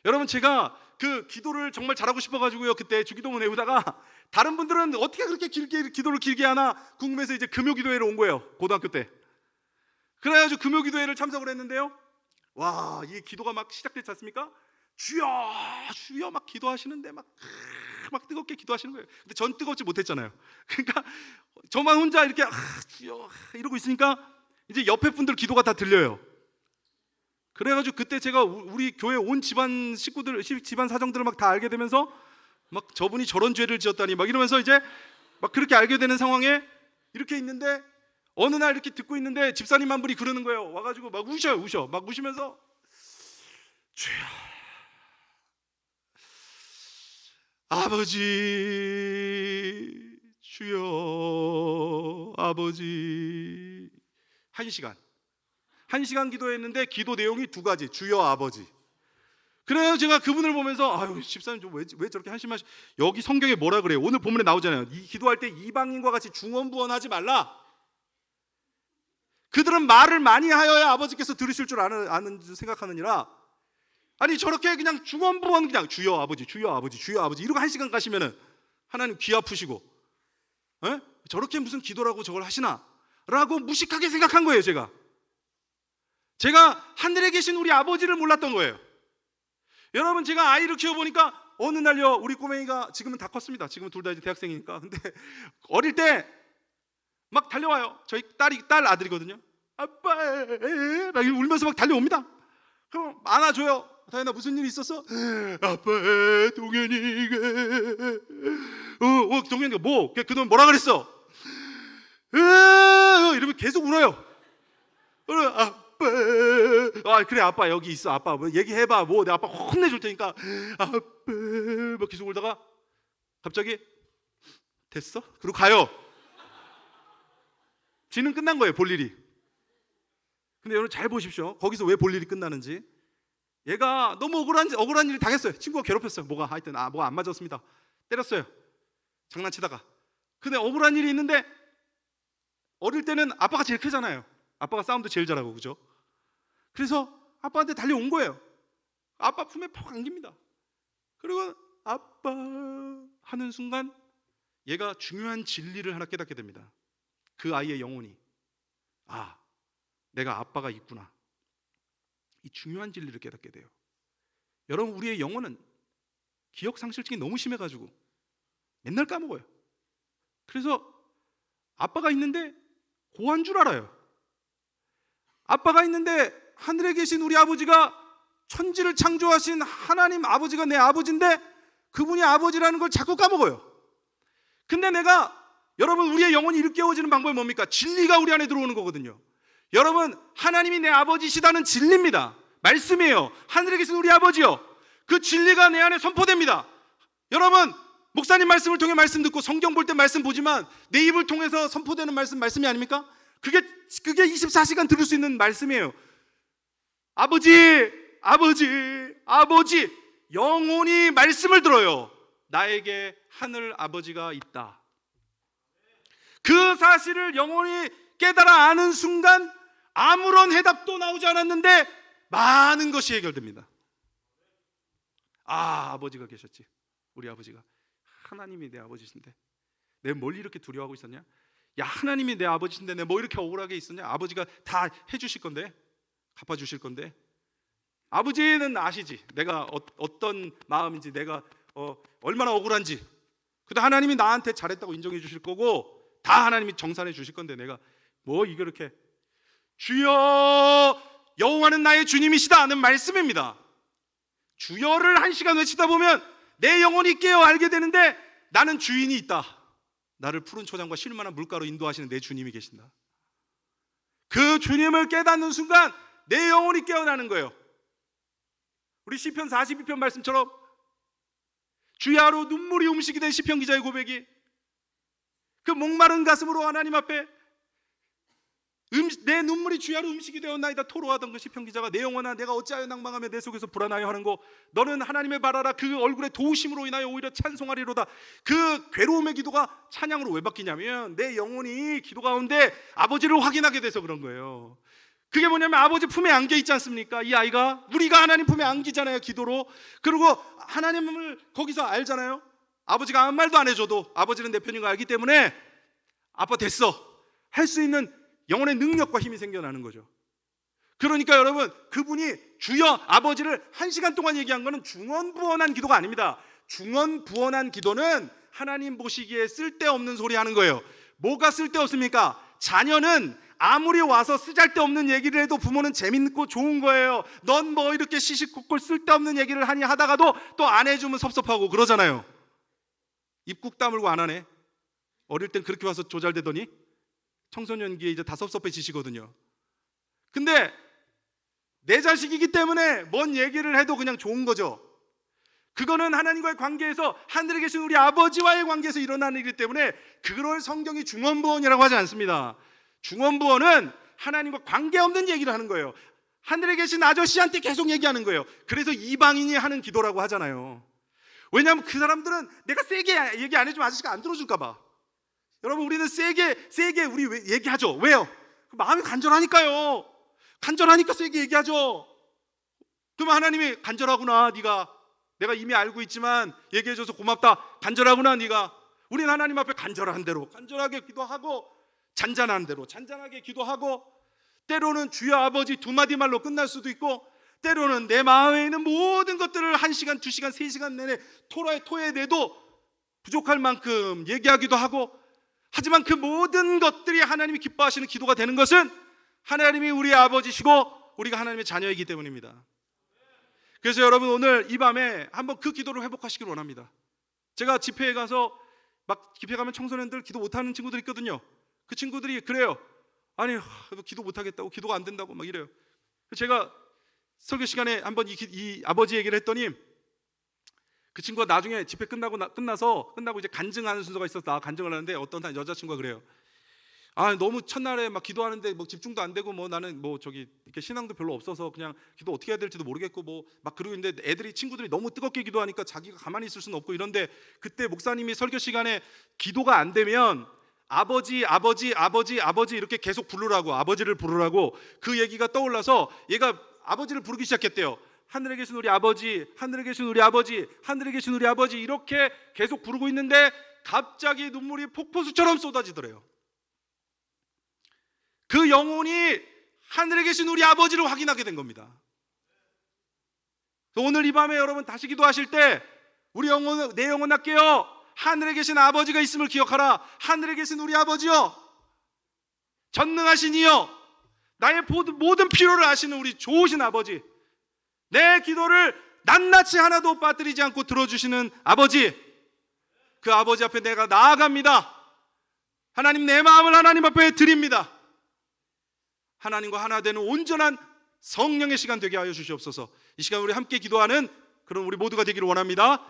여러분 제가 그 기도를 정말 잘하고 싶어가지고요 그때 주기도문 외우다가 다른 분들은 어떻게 그렇게 길게 기도를 길게 하나 궁금해서 이제 금요기도회를 온 거예요. 고등학교 때. 그래가지고 금요기도회를 참석을 했는데요 와, 이 기도가 막 시작됐지 않습니까? 주여 주여 막 기도하시는데 막 뜨겁게 기도하시는 거예요. 근데 전 뜨겁지 못했잖아요. 그러니까 저만 혼자 이렇게 주여 이러고 있으니까 이제 옆에 분들 기도가 다 들려요. 그래가지고 그때 제가 우리 교회 온 집안 식구들, 집안 사정들을 막 다 알게 되면서 막 저분이 저런 죄를 지었다니 막 이러면서 이제 막 그렇게 알게 되는 상황에 이렇게 있는데 어느 날 이렇게 듣고 있는데 집사님 한 분이 그러는 거예요. 와가지고 막 우셔 막 우시면서 주여 아버지 주여 아버지. 1시간 기도했는데 기도 내용이 2가지. 주여 아버지. 그래요. 제가 그분을 보면서 아유 집사님 좀 왜 저렇게 한심하시? 여기 성경에 뭐라 그래요? 오늘 본문에 나오잖아요. 이 기도할 때 이방인과 같이 중언부언하지 말라. 그들은 말을 많이 하여야 아버지께서 들으실 줄 아는 줄 생각하느니라. 아니 저렇게 그냥 중언부언 그냥 주여 아버지 주여 아버지 주여 아버지 이러고 1시간 가시면은 하나님 귀 아프시고 에? 저렇게 무슨 기도라고 저걸 하시나? 라고 무식하게 생각한 거예요. 제가 하늘에 계신 우리 아버지를 몰랐던 거예요. 여러분 제가 아이를 키워보니까 어느 날요 우리 꼬맹이가 지금은 다 컸습니다. 지금은 둘 다 이제 대학생이니까. 근데 어릴 때 막 달려와요. 저희 딸 아들이거든요. 아빠 막 울면서 막 달려옵니다. 그럼 안아줘요. 다현아 무슨 일 있었어? 아빠 동현이가 동현이가 뭐? 그동안 뭐라 그랬어? 이러면 계속 울어요. 아빠 그래 아빠 여기 있어. 아빠 뭐 얘기해봐. 뭐 내 아빠 혼내줄 테니까. 아빠 막 계속 울다가 갑자기 됐어? 그리고 가요. 지는 끝난 거예요. 볼 일이. 근데 여러분 잘 보십시오. 거기서 왜 볼 일이 끝나는지. 얘가 너무 억울한 일을 당했어요. 친구가 괴롭혔어요. 뭐가 하여튼 뭐가 안 맞았습니다. 때렸어요. 장난치다가. 근데 억울한 일이 있는데 어릴 때는 아빠가 제일 크잖아요. 아빠가 싸움도 제일 잘하고 그죠? 그래서 아빠한테 달려온 거예요. 아빠 품에 퍽 안깁니다. 그리고 아빠 하는 순간 얘가 중요한 진리를 하나 깨닫게 됩니다. 그 아이의 영혼이 내가 아빠가 있구나. 이 중요한 진리를 깨닫게 돼요. 여러분 우리의 영혼은 기억 상실증이 너무 심해가지고 맨날 까먹어요. 그래서 아빠가 있는데 고한 줄 알아요. 아빠가 있는데 하늘에 계신 우리 아버지가 천지를 창조하신 하나님 아버지가 내 아버지인데 그분이 아버지라는 걸 자꾸 까먹어요. 근데 여러분 우리의 영혼이 일깨워지는 방법이 뭡니까? 진리가 우리 안에 들어오는 거거든요. 여러분 하나님이 내 아버지시다는 진리입니다. 말씀이에요. 하늘에 계신 우리 아버지요. 그 진리가 내 안에 선포됩니다. 여러분 목사님 말씀을 통해 말씀 듣고 성경 볼 때 말씀 보지만 내 입을 통해서 선포되는 말씀이 아닙니까? 그게 24시간 들을 수 있는 말씀이에요. 아버지 영혼이 말씀을 들어요. 나에게 하늘 아버지가 있다. 그 사실을 영혼이 깨달아 아는 순간 아무런 해답도 나오지 않았는데 많은 것이 해결됩니다. 아버지가 계셨지. 우리 아버지가 하나님이 내 아버지신데 내가 뭘 이렇게 두려워하고 있었냐? 야 하나님이 내 아버지신데 내가 뭐 이렇게 억울하게 있었냐? 아버지가 다 해주실 건데 갚아주실 건데 아버지는 아시지. 내가 어떤 마음인지 내가 얼마나 억울한지. 근데 하나님이 나한테 잘했다고 인정해 주실 거고 다 하나님이 정산해 주실 건데 내가 뭐 이거 이렇게 주여 여호와는 나의 주님이시다 하는 말씀입니다. 주여를 1시간 외치다 보면 내 영혼이 깨어 알게 되는데 나는 주인이 있다. 나를 푸른 초장과 쉴만한 물가로 인도하시는 내 주님이 계신다. 그 주님을 깨닫는 순간 내 영혼이 깨어나는 거예요. 우리 시편 42편 말씀처럼 주야로 눈물이 음식이 된 시편 기자의 고백이 그 목마른 가슴으로 하나님 앞에 내 눈물이 주야로 음식이 되었나이다 토로하던 그 시편 기자가 내 영혼아 내가 어찌하여 낭망하며 내 속에서 불안하여 하는 거 너는 하나님의 바라라 그 얼굴의 도우심으로 인하여 오히려 찬송하리로다. 그 괴로움의 기도가 찬양으로 왜 바뀌냐면 내 영혼이 기도 가운데 아버지를 확인하게 돼서 그런 거예요. 그게 뭐냐면 아버지 품에 안겨 있지 않습니까? 이 아이가 우리가 하나님 품에 안기잖아요 기도로. 그리고 하나님을 거기서 알잖아요. 아버지가 아무 말도 안 해줘도 아버지는 내 편인 거 알기 때문에 아빠 됐어 할 수 있는 영혼의 능력과 힘이 생겨나는 거죠. 그러니까 여러분 그분이 주여 아버지를 1시간 동안 얘기한 거는 중언부언한 기도가 아닙니다. 중언부언한 기도는 하나님 보시기에 쓸데없는 소리 하는 거예요. 뭐가 쓸데없습니까? 자녀는 아무리 와서 쓰잘데없는 얘기를 해도 부모는 재밌고 좋은 거예요. 넌 뭐 이렇게 시시콜콜 쓸데없는 얘기를 하니 하다가도 또 안 해주면 섭섭하고 그러잖아요. 입국 다물고 안 하네. 어릴 땐 그렇게 와서 조잘되더니 청소년기에 이제 다 섭섭해지시거든요. 근데 내 자식이기 때문에 뭔 얘기를 해도 그냥 좋은 거죠. 그거는 하나님과의 관계에서, 하늘에 계신 우리 아버지와의 관계에서 일어나는 일이기 때문에 그걸 성경이 중언부언이라고 하지 않습니다. 중언부언은 하나님과 관계없는 얘기를 하는 거예요. 하늘에 계신 아저씨한테 계속 얘기하는 거예요. 그래서 이방인이 하는 기도라고 하잖아요. 왜냐하면 그 사람들은 내가 세게 얘기 안 해주면 아저씨가 안 들어줄까 봐. 여러분, 우리는 세게 우리 얘기하죠. 왜요? 마음이 간절하니까요. 간절하니까 세게 얘기하죠. 그러면 하나님이 간절하구나 네가, 내가 이미 알고 있지만 얘기해줘서 고맙다, 간절하구나 네가. 우리는 하나님 앞에 간절한 대로 간절하게 기도하고, 잔잔한 대로 잔잔하게 기도하고, 때로는 주여 아버지 두 마디 말로 끝날 수도 있고, 때로는 내 마음에 있는 모든 것들을 1시간, 2시간, 3시간 내내 토해내도 부족할 만큼 얘기하기도 하고, 하지만 그 모든 것들이 하나님이 기뻐하시는 기도가 되는 것은 하나님이 우리 아버지시고 우리가 하나님의 자녀이기 때문입니다. 그래서 여러분, 오늘 이 밤에 한번 그 기도를 회복하시길 원합니다. 제가 집회에 가서 막 집회 가면 청소년들 기도 못하는 친구들 있거든요. 그 친구들이 그래요. 아니, 기도 못하겠다고, 기도가 안 된다고 막 이래요. 제가 설교 시간에 한번 이 아버지 얘기를 했더니 그 친구가 나중에 집회 끝나고 이제 간증하는 순서가 있어서 나 간증을 하는데, 어떤 한 여자친구가 그래요. 아, 너무 첫날에 막 기도하는데 뭐 집중도 안 되고, 뭐 나는 뭐 저기 이렇게 신앙도 별로 없어서 그냥 기도 어떻게 해야 될지도 모르겠고 뭐 막 그러고 있는데, 친구들이 너무 뜨겁게 기도하니까 자기가 가만히 있을 수는 없고 이런데, 그때 목사님이 설교 시간에 기도가 안 되면 아버지 이렇게 계속 부르라고, 아버지를 부르라고 그 얘기가 떠올라서 얘가 아버지를 부르기 시작했대요. 하늘에 계신 우리 아버지, 하늘에 계신 우리 아버지, 하늘에 계신 우리 아버지, 이렇게 계속 부르고 있는데 갑자기 눈물이 폭포수처럼 쏟아지더래요. 그 영혼이 하늘에 계신 우리 아버지를 확인하게 된 겁니다. 오늘 이 밤에 여러분 다시 기도하실 때 내 영혼아 깨어 하늘에 계신 아버지가 있음을 기억하라. 하늘에 계신 우리 아버지여, 전능하신 이여, 나의 모든 필요를 아시는 우리 좋으신 아버지, 내 기도를 낱낱이 하나도 빠뜨리지 않고 들어주시는 아버지, 그 아버지 앞에 내가 나아갑니다. 하나님, 내 마음을 하나님 앞에 드립니다. 하나님과 하나 되는 온전한 성령의 시간 되게 하여 주시옵소서. 이 시간 우리 함께 기도하는 그런 우리 모두가 되기를 원합니다.